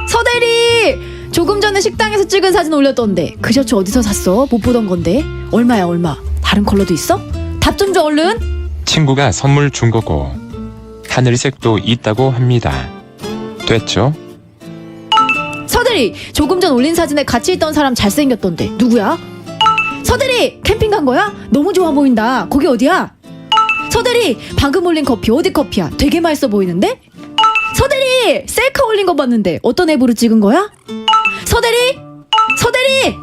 서대리 조금 전에 식당에서 찍은 사진 올렸던데 그 셔츠 어디서 샀어? 못 보던 건데. 얼마야 얼마? 다른 컬러도 있어? 답 좀 줘 얼른. 친구가 선물 준 거고 하늘색도 있다고 합니다. 됐죠? 서대리 조금 전 올린 사진에 같이 있던 사람 잘생겼던데 누구야? 서대리 캠핑 간 거야? 너무 좋아 보인다. 거기 어디야? 서대리 방금 올린 커피 어디 커피야? 되게 맛있어 보이는데? 서대리 셀카 올린 거 봤는데 어떤 앱으로 찍은 거야? 서대리 서대리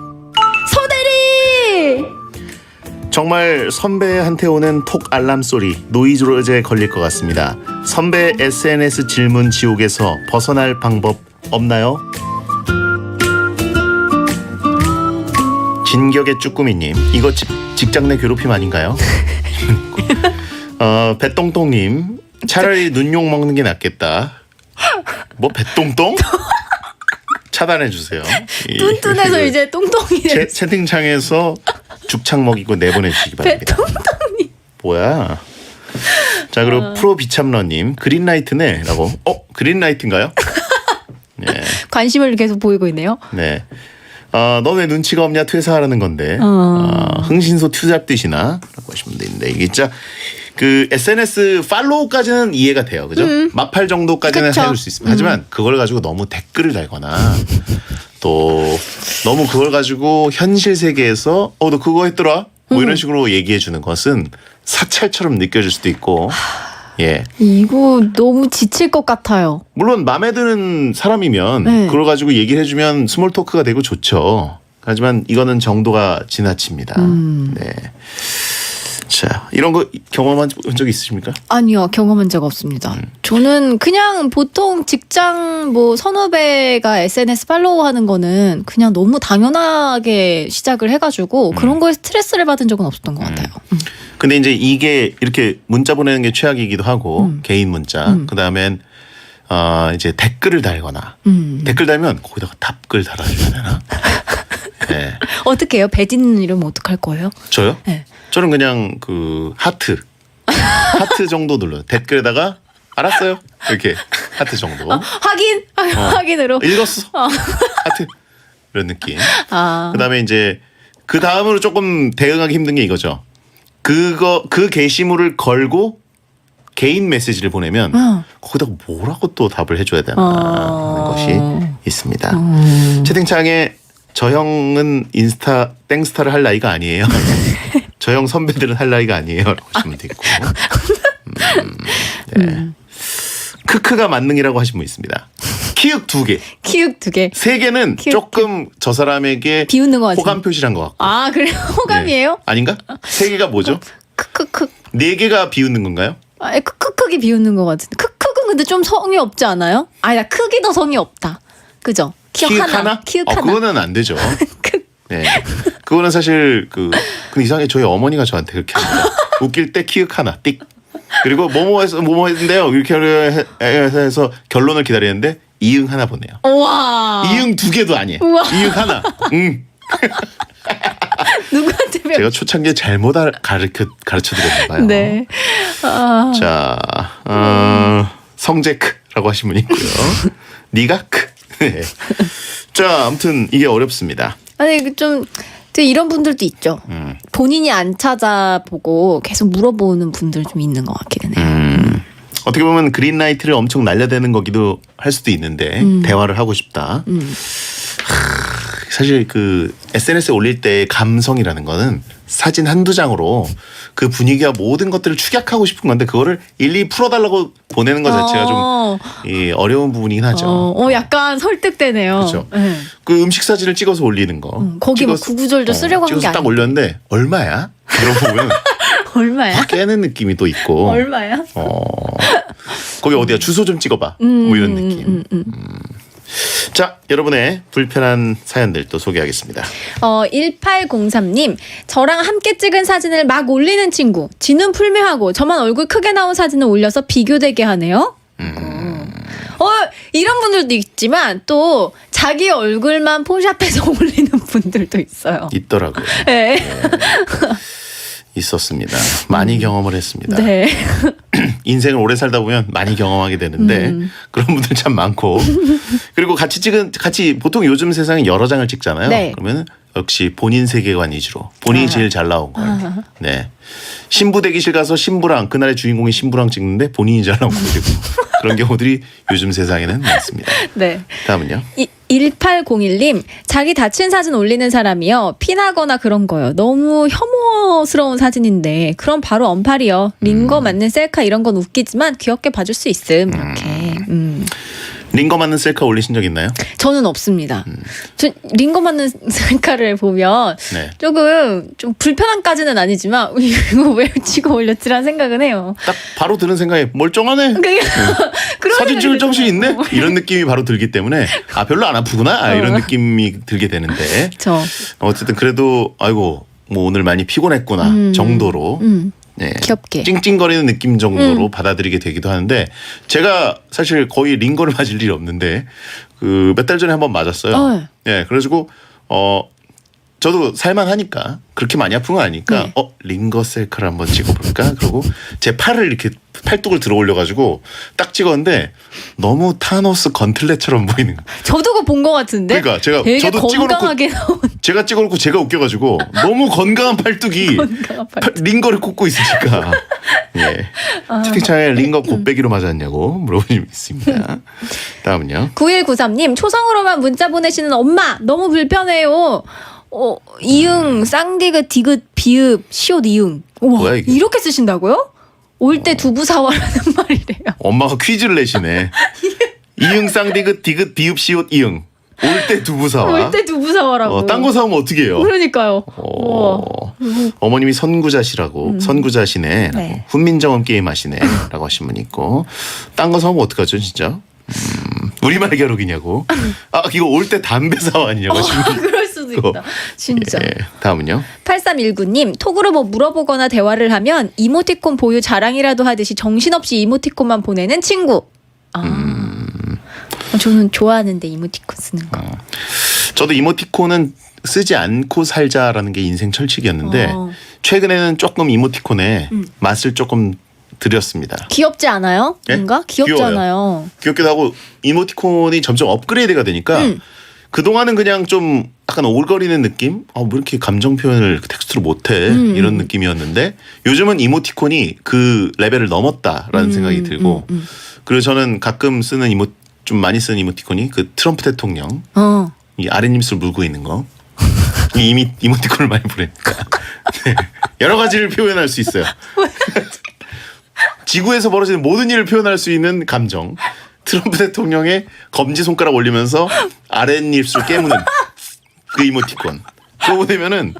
서대리 정말 선배한테 오는 톡 알람 소리 노이즈로제 걸릴 것 같습니다. 선배 SNS 질문 지옥에서 벗어날 방법 없나요? 진격의 쭈꾸미님 이거 직장 내 괴롭힘 아닌가요? 배똥똥님 차라리 눈욕 먹는 게 낫겠다. 뭐 배똥똥? 차단해주세요. 뚠뚠해서 이제 똥똥이 채팅창에서 죽창 먹이고 내보내주시기 바랍니다. 배똥똥이 뭐야? 자 그리고 프로 비참러님 그린라이트네 라고. 그린라이트인가요? 네. 관심을 계속 보이고 있네요. 네. 너 왜 눈치가 없냐 퇴사하라는 건데 흥신소 투잡듯이나 라고 하시면 되는데 이게 진짜 그 SNS 팔로우까지는 이해가 돼요. 그죠? 마팔 정도까지는 그쵸? 해줄 수 있습니다. 하지만 그걸 가지고 너무 댓글을 달거나 또 너무 그걸 가지고 현실 세계에서 너 그거 했더라? 뭐 이런 식으로 얘기해 주는 것은 사찰처럼 느껴질 수도 있고 예. 이거 너무 지칠 것 같아요. 물론 마음에 드는 사람이면 네. 그걸 가지고 얘기를 해주면 스몰 토크가 되고 좋죠. 하지만 이거는 정도가 지나칩니다. 네. 자, 이런 거 경험한 적 있으십니까? 아니요, 경험한 적 없습니다. 저는 그냥 보통 직장 뭐 선후배가 SNS 팔로우하는 거는 그냥 너무 당연하게 시작을 해가지고 그런 거에 스트레스를 받은 적은 없었던 것 같아요. 근데 이제 이게 이렇게 문자 보내는 게 최악이기도 하고 개인 문자. 그다음엔 이제 댓글을 달거나 댓글 달면 거기다가 답글 달아줘야 되나? 네. 어떻게 해요? 배디는 이러면 어떡할 거예요? 저요? 네. 저는 그냥 그 하트 정도 눌러요. 댓글에다가 알았어요 이렇게 하트 정도. 확인 확인으로 읽었어. 하트 이런 느낌. 아. 그다음에 이제 그 다음으로 조금 대응하기 힘든 게 이거죠. 그 게시물을 걸고 개인 메시지를 보내면 거기다가 뭐라고 또 답을 해줘야 되나 하는 것이 있습니다. 채팅창에 저 형은 인스타 땡스타를 할 나이가 아니에요. 저 형 선배들은 할 나이가 아니에요. 라고 하시면 되겠고. 네. 크크가 만능이라고 하신 분 있습니다. 키읔 2개. 키읔 2개. 3개는 조금 저 사람에게 비웃는 거 같아요. 호감 표시란 것 같고. 아 그래요? 호감이에요? 네. 아닌가? 3개가 뭐죠? 크크크. 4개가 비웃는 건가요? 아, 크크크기 비웃는 것 같은데. 크크는 근데 좀 성이 없지 않아요? 나 크기 더 성이 없다. 그죠? 키읔 하나? 키읔 하나. 그거는 안 되죠. 네. 그거는 사실 그 이상하게 저희 어머니가 저한테 그렇게 합니다. 웃길 때 키읔 하나 띡. 그리고 뭐뭐 했는데요. 이렇게 해서 결론을 기다리는데 이응 하나 보내요. 우와. 이응 2개도 아니에요. 우와. 이응 하나. 누구한테 배웠 제가 초창기에 잘못 가르쳐 드렸나 봐요. 네. 자, 성재크라고 하신 분 있고요. 니가 크. 네. 자, 아무튼 이게 어렵습니다. 아니 좀 이런 분들도 있죠. 본인이 안 찾아보고 계속 물어보는 분들 좀 있는 것 같기는 해요. 어떻게 보면 그린라이트를 엄청 날려대는 거기도 할 수도 있는데 대화를 하고 싶다. 사실 그 SNS에 올릴 때 감성이라는 거는 사진 한두 장으로 그 분위기와 모든 것들을 축약하고 싶은 건데 그거를 일일이 풀어달라고 보내는 것 자체가 좀 어려운 부분이긴 하죠. 약간 설득되네요. 그렇죠. 네. 그 음식 사진을 찍어서 올리는 거. 거기 뭐 구구절절 쓰려고 한 게 찍어서 딱 아니고. 올렸는데 얼마야? 그러고 보면 얼마야? 확 깨는 느낌이 또 있고. 얼마야? 거기 어디야? 주소 좀 찍어봐. 뭐 이런 느낌. 자, 여러분의 불편한 사연들 또 소개하겠습니다. 1803님, 저랑 함께 찍은 사진을 막 올리는 친구. 지는 풀메하고 저만 얼굴 크게 나온 사진을 올려서 비교되게 하네요. 이런 분들도 있지만 또 자기 얼굴만 포샵해서 올리는 분들도 있어요. 있더라고요. 네. 있었습니다. 많이 경험을 했습니다. 네. 인생을 오래 살다 보면 많이 경험하게 되는데 그런 분들 참 많고 그리고 같이 보통 요즘 세상에 여러 장을 찍잖아요. 네. 그러면 역시 본인 세계관 위주로 본인이 제일 잘 나온 걸. 네. 신부 대기실 가서 신부랑 그날의 주인공이 신부랑 찍는데 본인이 잘 나온 거 찍고 그런 경우들이 요즘 세상에는 많습니다. 네. 다음은요. 1801님, 자기 다친 사진 올리는 사람이요. 피나거나 그런 거요. 너무 혐오스러운 사진인데, 그럼 바로 언팔이요. 링거 맞는 셀카 이런 건 웃기지만 귀엽게 봐줄 수 있음. 이렇게. 링거 맞는 셀카 올리신 적 있나요? 저는 없습니다. 저 링거 맞는 셀카를 보면 네. 조금 좀 불편함까지는 아니지만 이거 왜 찍어 올렸지라는 생각은 해요. 딱 바로 드는 생각에 멀쩡하네. 그런 사진 찍을 정신 있네? 들더라고요. 이런 느낌이 바로 들기 때문에 별로 안 아프구나 이런 느낌이 들게 되는데 어쨌든 그래도 아이고 뭐 오늘 많이 피곤했구나 정도로 네. 귀엽게 찡찡거리는 느낌 정도로 받아들이게 되기도 하는데 제가 사실 거의 링거를 맞을 일이 없는데 그 몇 달 전에 한번 맞았어요. 네, 그래가지고 저도 살만하니까 그렇게 많이 아픈 건 아니니까 링거 셀카를 한번 찍어볼까? 그리고 제 팔을 이렇게 팔뚝을 들어 올려가지고 딱 찍었는데 너무 타노스 건틀렛처럼 보이는 거예요. 저도 그거 본 것 같은데. 그러니까 제가 되게 저도 건강하게 나온. 제가 찍어놓고 제가 웃겨가지고 너무 건강한 팔뚝이 링거를 꽂고 있으니까 예. 채팅창에 링거 곱빼기로 맞았냐고 물어보시면 있습니다. 다음은요. 9193님, 초성으로만 문자 보내시는 엄마 너무 불편해요. 이응, 쌍디귿, 디귿, 비읍, 시옷, 이응. 우와, 뭐야, 이게? 이렇게 쓰신다고요? 올 때 두부 사와라는 말이래요. 엄마가 퀴즈를 내시네. 이응 쌍디귿 디귿 비읍 시옷 이응. 올 때 두부 사와. 올 때 두부 사와라고. 딴 거 사오면 어떻게 해요? 그러니까요. 어머님이 선구자시라고 선구자시네. 네. 훈민정음 게임 하시네. 라고 하신 분이 있고 딴 거 사오면 어떡하죠 진짜? 우리말 겨루기냐고. 이거 올 때 담배 사와 아니냐고 하신 분이 그럴 수도 있다. 진짜. 예, 다음은요. 8319님, 톡으로 뭐 물어보거나 대화를 하면 이모티콘 보유 자랑이라도 하듯이 정신없이 이모티콘만 보내는 친구. 저는 좋아하는데 이모티콘 쓰는 거. 저도 이모티콘은 쓰지 않고 살자라는 게 인생 철칙이었는데 최근에는 조금 이모티콘에 맛을 조금 들였습니다. 귀엽지 않아요? 예? 뭔가? 귀엽잖아요. 귀엽기도 하고 이모티콘이 점점 업그레이드가 되니까 그동안은 그냥 좀 약간 오글거리는 느낌? 왜 이렇게 감정 표현을 텍스트로 못해? 이런 느낌이었는데 요즘은 이모티콘이 그 레벨을 넘었다라는 생각이 들고 그리고 저는 가끔 쓰는 좀 많이 쓰는 이모티콘이 그 트럼프 대통령 이 아랫입술 물고 있는 거 이 이모티콘을 많이 보내니까 네. 여러 가지를 표현할 수 있어요. 지구에서 벌어지는 모든 일을 표현할 수 있는 감정. 트럼프 대통령의 검지손가락 올리면서 아랫입술 깨무는 그 이모티콘. 그거 보내면은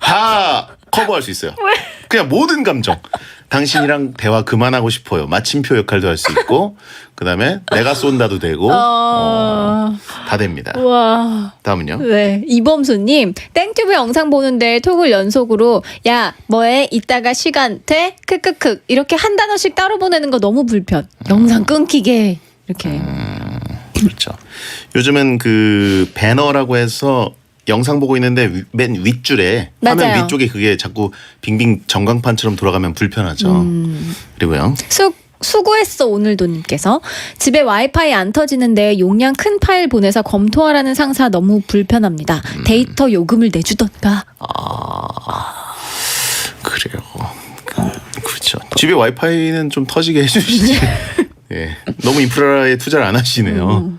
다 커버할 수 있어요. 그냥 모든 감정. 당신이랑 대화 그만하고 싶어요. 마침표 역할도 할 수 있고 그다음에 내가 쏜다도 되고 다 됩니다. 와. 다음은요. 네, 이범수님, 땡튜브 영상 보는데 톡을 연속으로 야 뭐해 이따가 시간 돼? 크크크 이렇게 한 단어씩 따로 보내는 거 너무 불편. 영상 끊기게 이렇게. 그렇죠. 요즘은 그 배너라고 해서 영상 보고 있는데 맨 윗줄에 화면 맞아요. 위쪽에 그게 자꾸 빙빙 전광판처럼 돌아가면 불편하죠. 그리고요. 수고했어 오늘도 님께서 집에 와이파이 안 터지는데 용량 큰 파일 보내서 검토하라는 상사 너무 불편합니다. 데이터 요금을 내주던가. 그래요. 그렇죠. 집에 와이파이는 좀 터지게 해주시지. 예, 너무 인프라에 투자를 안 하시네요.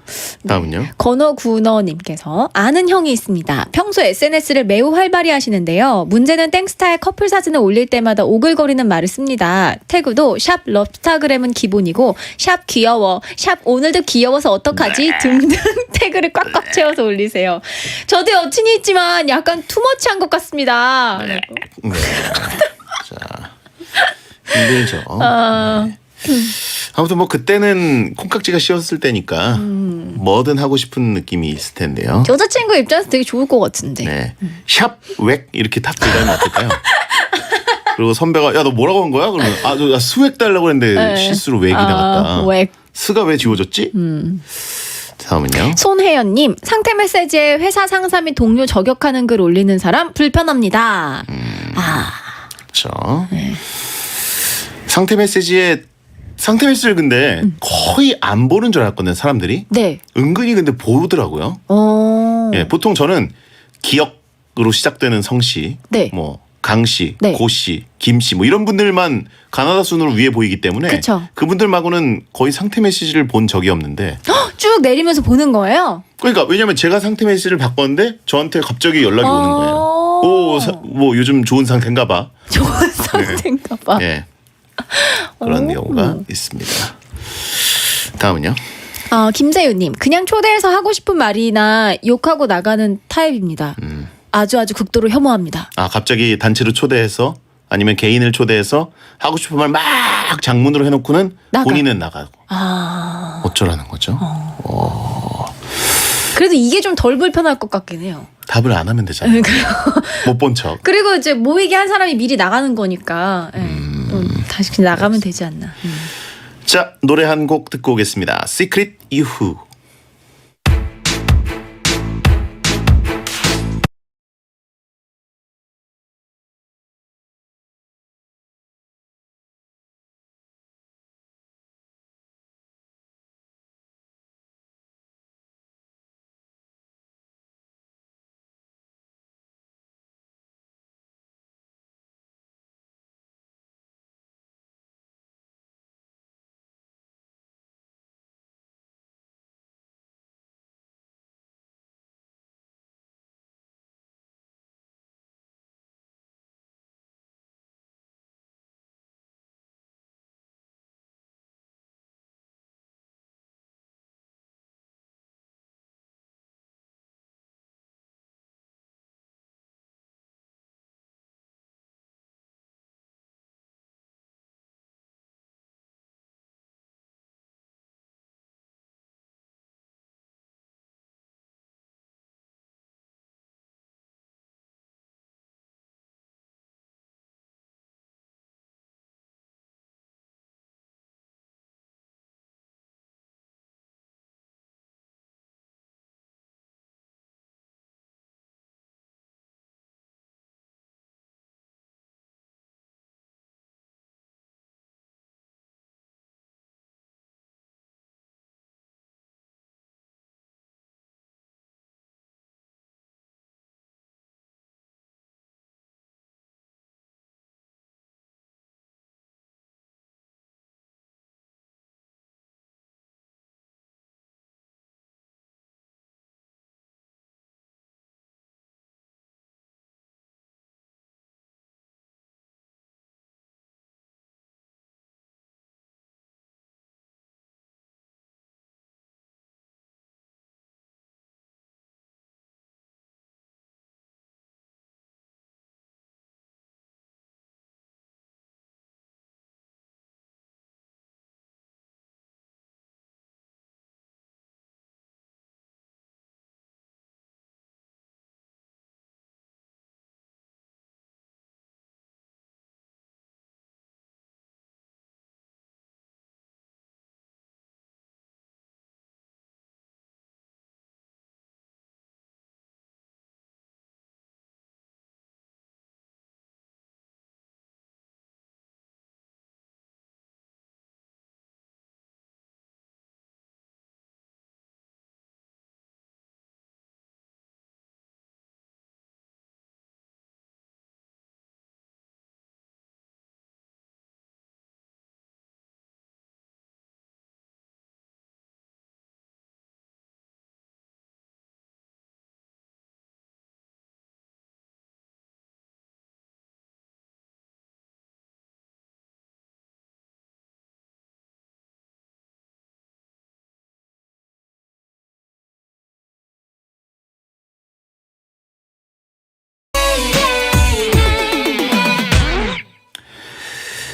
다음은요. 건어구너님께서 아는 형이 있습니다. 평소 SNS를 매우 활발히 하시는데요. 문제는 땡스타의 커플 사진을 올릴 때마다 오글거리는 말을 씁니다. 태그도 샵 럽스타그램은 기본이고 샵 귀여워, 샵 오늘도 귀여워서 어떡하지 등등 태그를 꽉꽉 채워서 올리세요. 저도 여친이 있지만 약간 투머치한 것 같습니다. 네. 자, 힘들죠. 네. 아무튼 뭐 그때는 콩깍지가 씌었을 때니까 뭐든 하고 싶은 느낌이 있을 텐데요. 여자친구 입장에서 되게 좋을 것 같은데. 네. 샵 웩 이렇게 탑 들어가면 어떨까요? 그리고 선배가 야 너 뭐라고 한 거야? 그러면 나 스웩 달라고 했는데 실수로 웩이 나갔다. 웩. 스가 왜 지워졌지? 다음은요. 손혜연님, 상태 메시지에 회사 상사 및 동료 저격하는 글 올리는 사람 불편합니다. 그렇죠. 상태 메시지를 근데 거의 안 보는 줄 알았거든요, 사람들이. 네. 은근히 근데 보더라고요. 예, 보통 저는 기역으로 시작되는 성씨, 네. 뭐 강씨, 네. 고씨, 김씨 뭐 이런 분들만 가나다 순으로 위에 보이기 때문에 그쵸. 그분들 말고는 거의 상태 메시지를 본 적이 없는데. 쭉 내리면서 보는 거예요? 그러니까 왜냐면 제가 상태 메시지를 바꿨는데 저한테 갑자기 연락이 오는 거예요. 뭐 요즘 좋은 상태인가 봐. 좋은 상태인가 봐. 예. 그런 경우가 있습니다. 다음은요. 김세윤님, 그냥 초대해서 하고 싶은 말이나 욕하고 나가는 타입입니다. 아주 극도로 혐오합니다. 갑자기 단체로 초대해서 아니면 개인을 초대해서 하고 싶은 말 막 장문으로 해놓고는 본인은 나가고. 어쩌라는 거죠? 그래도 이게 좀 덜 불편할 것 같긴 해요. 답을 안 하면 되잖아요. 못 본 척. 그리고 이제 모이게 한 사람이 미리 나가는 거니까 또 다시 나가면 되지 않나. 자, 노래 한 곡 듣고 오겠습니다. Secret You.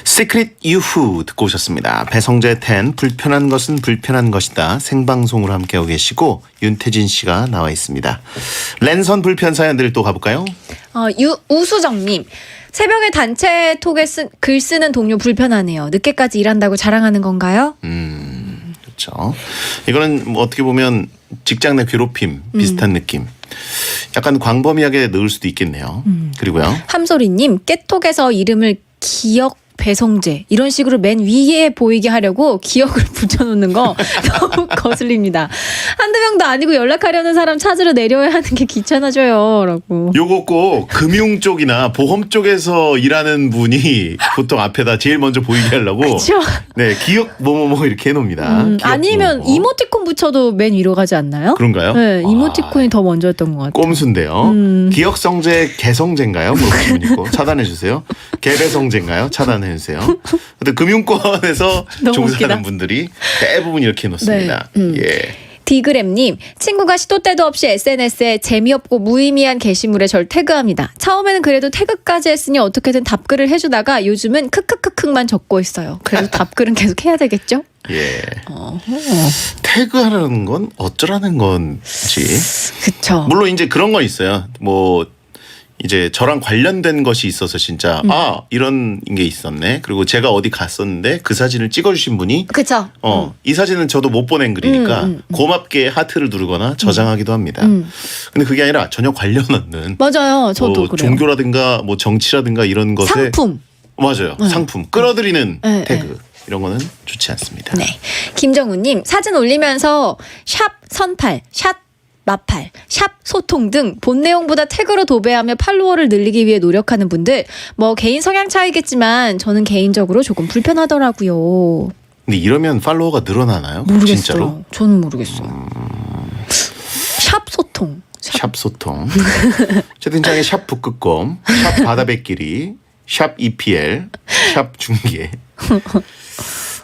시크릿 유후 듣고 오셨습니다. 배성재 10 불편한 것은 불편한 것이다 생방송으로 함께하고 계시고 윤태진 씨가 나와 있습니다. 랜선 불편 사연들 또 가볼까요? 우수정님, 새벽에 단체 톡에 글 쓰는 동료 불편하네요. 늦게까지 일한다고 자랑하는 건가요? 그렇죠. 이거는 뭐 어떻게 보면 직장 내 괴롭힘 비슷한 느낌. 약간 광범위하게 넣을 수도 있겠네요. 그리고요. 함소리님, 깨톡에서 이름을 기억 배성재 이런 식으로 맨 위에 보이게 하려고 기억을 붙여놓는 거 너무 거슬립니다. 한두 명도 아니고 연락하려는 사람 찾으러 내려야 하는 게 귀찮아져요. 라고. 요거 꼭 금융 쪽이나 보험 쪽에서 일하는 분이 보통 앞에다 제일 먼저 보이게 하려고 그쵸? 네, 기억 뭐뭐뭐 이렇게 해놓습니다. 기억 아니면 뭐뭐뭐. 이모티콘 붙여도 맨 위로 가지 않나요? 그런가요? 네, 이모티콘이 더 먼저였던 것 같아요. 꼼수인데요. 기억성재 개성재인가요? 물어보신 분 있고 차단해 주세요. 개배성재인가요? 차단해 주세요. 근데 금융권에서 너무 종사하는 웃기다. 분들이 대부분 이렇게 해놓습니다. 예. 디그램님, 친구가 시도 때도 없이 SNS에 재미없고 무의미한 게시물에 절 태그합니다. 처음에는 그래도 태그까지 했으니 어떻게든 답글을 해주다가 요즘은 크크크크만 적고 있어요. 그래도 답글은 계속 해야 되겠죠? 예. 태그하라는 건 어쩌라는 건지. 그쵸. 물론 이제 그런 건 있어요. 뭐 이제 저랑 관련된 것이 있어서 진짜 이런 게 있었네. 그리고 제가 어디 갔었는데 그 사진을 찍어주신 분이 그쵸. 이 사진은 저도 못 보낸 글이니까 고맙게 하트를 누르거나 저장하기도 합니다. 근데 그게 아니라 전혀 관련 없는 맞아요. 저도 뭐 그래요. 종교라든가 뭐 정치라든가 이런 것에 상품. 맞아요. 네. 상품 끌어들이는 네, 태그 이런 거는 좋지 않습니다. 네. 김정우님, 사진 올리면서 샵 선팔, 샵 마팔, 샵 소통 등 본 내용보다 태그로 도배하며 팔로워를 늘리기 위해 노력하는 분들, 뭐 개인 성향 차이겠지만 저는 개인적으로 조금 불편하더라고요. 근데 이러면 팔로워가 늘어나나요? 모르겠어요. 진짜로? 저는 모르겠어요. 샵 소통. 샵 소통. 채팅창에 샵 북극곰, 샵 바다백길이, 샵 EPL, 샵 중계.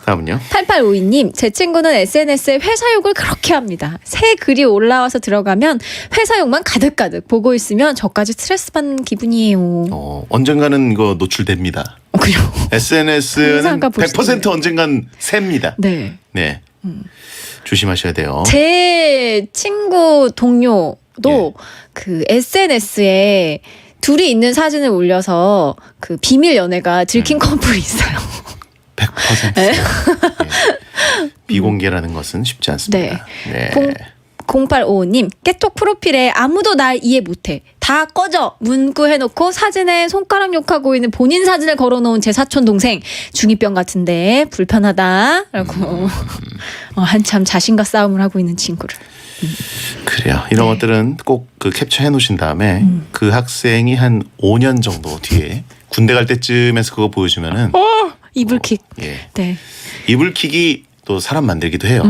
다음은요. 8852님, 제 친구는 SNS에 회사 욕을 그렇게 합니다. 새 글이 올라와서 들어가면 회사 욕만 가득가득 보고 있으면 저까지 스트레스 받는 기분이에요. 언젠가는 이거 노출됩니다. 그래요? SNS는 항상 100% 언젠간 셉니다. 네. 네. 조심하셔야 돼요. 제 친구 동료도 그 SNS에 둘이 있는 사진을 올려서 그 비밀 연애가 들킨 커플이 있어요. 100%. 네. 비공개라는 것은 쉽지 않습니다. 네. 0855님, 깨톡 프로필에 아무도 날 이해 못해. 다 꺼져. 문구 해놓고 사진에 손가락 욕하고 있는 본인 사진을 걸어놓은 제 사촌 동생. 중2병 같은데 불편하다. 라고. 한참 자신과 싸움을 하고 있는 친구를. 그래요. 이런 것들은 꼭 그 캡처해 놓으신 다음에 그 학생이 한 5년 정도 뒤에 군대 갈 때쯤에서 그거 보여주면은 이불킥. 예. 네. 이불킥이 또 사람 만들기도 해요.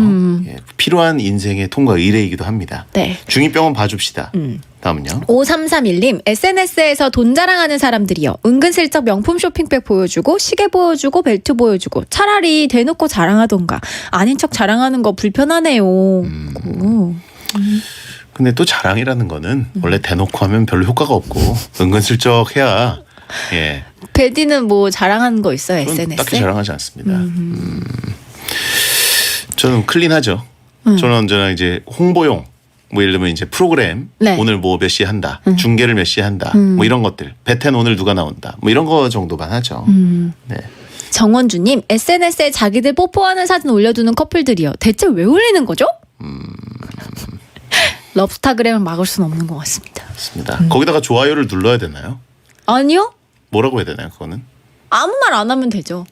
예. 필요한 인생의 통과 의례이기도 합니다. 네. 중2병은 봐줍시다. 다음은요. 5331님, SNS에서 돈 자랑하는 사람들이요. 은근슬쩍 명품 쇼핑백 보여주고 시계 보여주고 벨트 보여주고 차라리 대놓고 자랑하던가. 아닌 척 자랑하는 거 불편하네요. 근데 또 자랑이라는 거는 원래 대놓고 하면 별로 효과가 없고 은근슬쩍 해야 예. 베디는 뭐 자랑하는 거 있어요, SNS에? 딱히 자랑하지 않습니다. 저는 클린하죠. 저는 언제나 이제 홍보용 뭐 예를 들면 이제 프로그램 네. 오늘 뭐 몇 시에 한다. 중계를 몇 시에 한다. 뭐 이런 것들. 베텐 오늘 누가 나온다. 뭐 이런 거 정도만 하죠. 네. 정원주님, SNS에 자기들 뽀뽀하는 사진 올려두는 커플들이요. 대체 왜 올리는 거죠? 럽스타그램을 막을 수는 없는 것 같습니다. 맞습니다. 거기다가 좋아요를 눌러야 되나요? 아니요. 뭐라고 해야 되나요? 그거는? 아무 말 안 하면 되죠.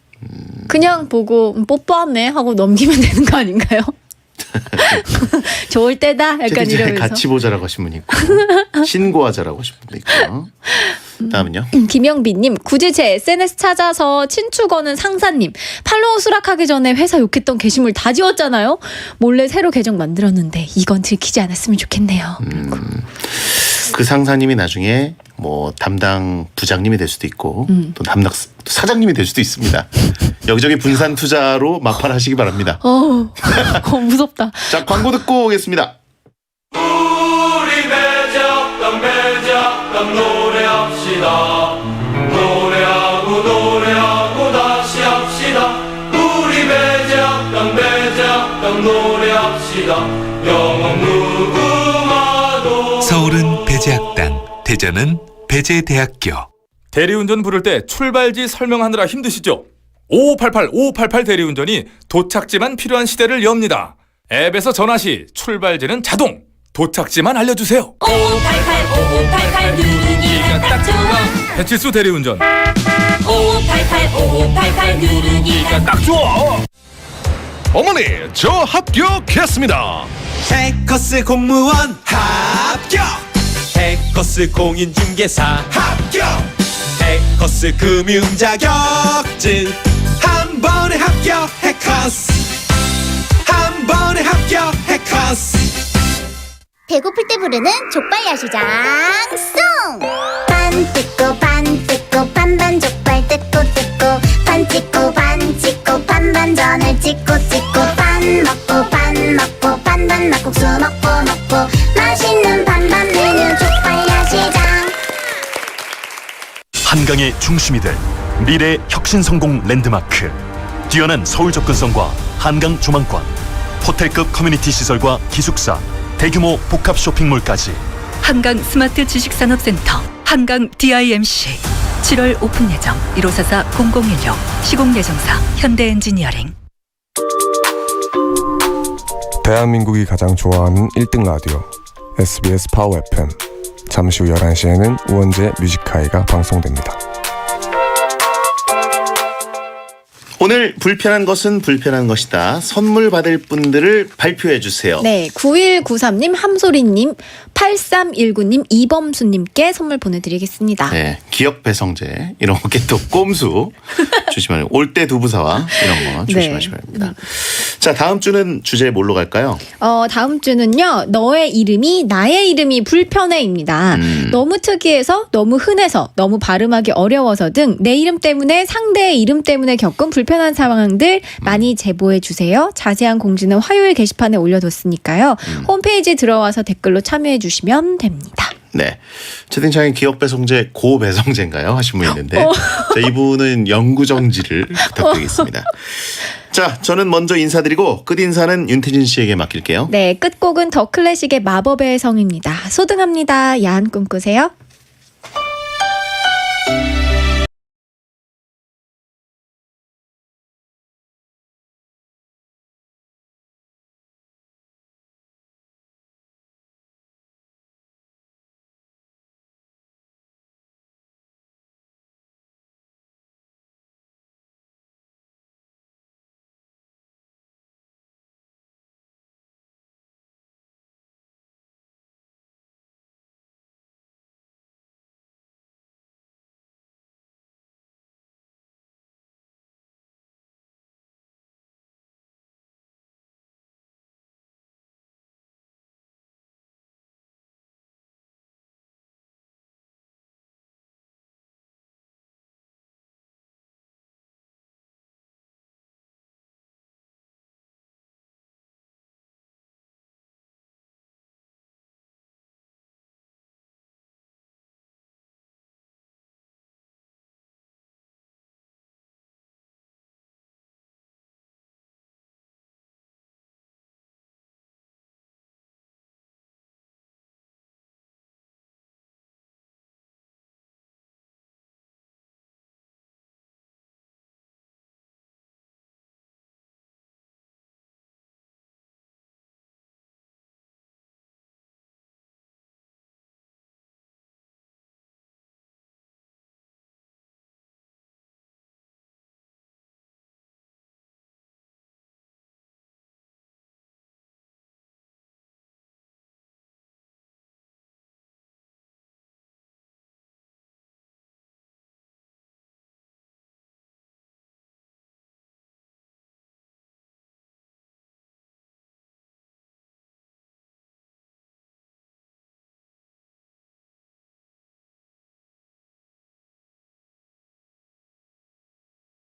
그냥 보고 뽀뽀하네 하고 넘기면 되는 거 아닌가요? 좋을 때다 약간 채팅창에 이러면서. 같이 보자라고 하신 분 있고 신고하자라고 하신 분도 있고요. 다음은요. 김영빈님, 굳이 제 SNS 찾아서 친추 거는 상사님, 팔로워 수락하기 전에 회사 욕했던 게시물 다 지웠잖아요. 몰래 새로 계정 만들었는데 이건 들키지 않았으면 좋겠네요. 그 상사님이 나중에 뭐 담당 부장님이 될 수도 있고 또 담당 사장님이 될 수도 있습니다. 여기저기 분산 투자로 막판하시기 바랍니다. 무섭다. 자, 광고 듣고 오겠습니다. 우리 매작당 노래합시다. 노래하고 다시 합시다. 우리 매작당 노래합시다. 영원 무궁화도. 서울은 배제학당, 대전은 배제대학교. 대리운전 부를 때 출발지 설명하느라 힘드시죠? 5588 대리운전이 도착지만 필요한 시대를 엽니다. 앱에서 전화 시 출발지는 자동, 도착지만 알려주세요. 5588 누르기가 딱 좋아. 배칠수 대리운전. 5588 누르기가 딱 좋아. 어머니, 저 합격했습니다. 해커스 공무원 합격. 해커스 공인중개사 합격. 해커스 금융 자격증 한 번에 합격. 해커스 한 번에 합격. 해커스. 배고플 때 부르는 족발 야시장 송! 반 뜯고 반반 족발 뜯고 반 찍고 반반 전을 찍고 반 먹고 반반 막국수 먹고 맛있는 반반 메뉴 족발 야시장. 한강의 중심이 될 미래 혁신 성공 랜드마크. 뛰어난 서울 접근성과 한강 조망권, 호텔급 커뮤니티 시설과 기숙사, 대규모 복합 쇼핑몰까지. 한강 스마트 지식산업센터 한강 DIMC 7월 오픈 예정 1544-0016 시공 예정사 현대엔지니어링. 대한민국이 가장 좋아하는 1등 라디오 SBS 파워 FM. 잠시 후 11시에는 우원재 뮤직하이가 방송됩니다. 오늘 불편한 것은 불편한 것이다. 선물 받을 분들을 발표해 주세요. 네, 9193님, 함소리님, 8319님, 이범수님께 선물 보내드리겠습니다. 네, 기억 배성재 이런 거 또 꼼수 조심하세요. 올때 두부사와 이런 거 조심하시기 바랍니다. 자, 다음 주는 주제 뭘로 갈까요? 다음 주는요, 너의 이름이 나의 이름이 불편해입니다. 너무 특이해서, 너무 흔해서, 너무 발음하기 어려워서 등 내 이름 때문에 상대의 이름 때문에 겪은 불편한 상황들 많이 제보해 주세요. 자세한 공지는 화요일 게시판에 올려뒀으니까요. 홈페이지 들어와서 댓글로 참여해 주시면 됩니다. 네, 채팅창에 기억 배성재 고 배성재인가요 하신 분 있는데 자, 이분은 영구정지를 부탁드리겠습니다. 자, 저는 먼저 인사드리고 끝인사는 윤태진 씨에게 맡길게요. 네, 끝곡은 더 클래식의 마법의 성입니다. 소등합니다. 야한 꿈 꾸세요.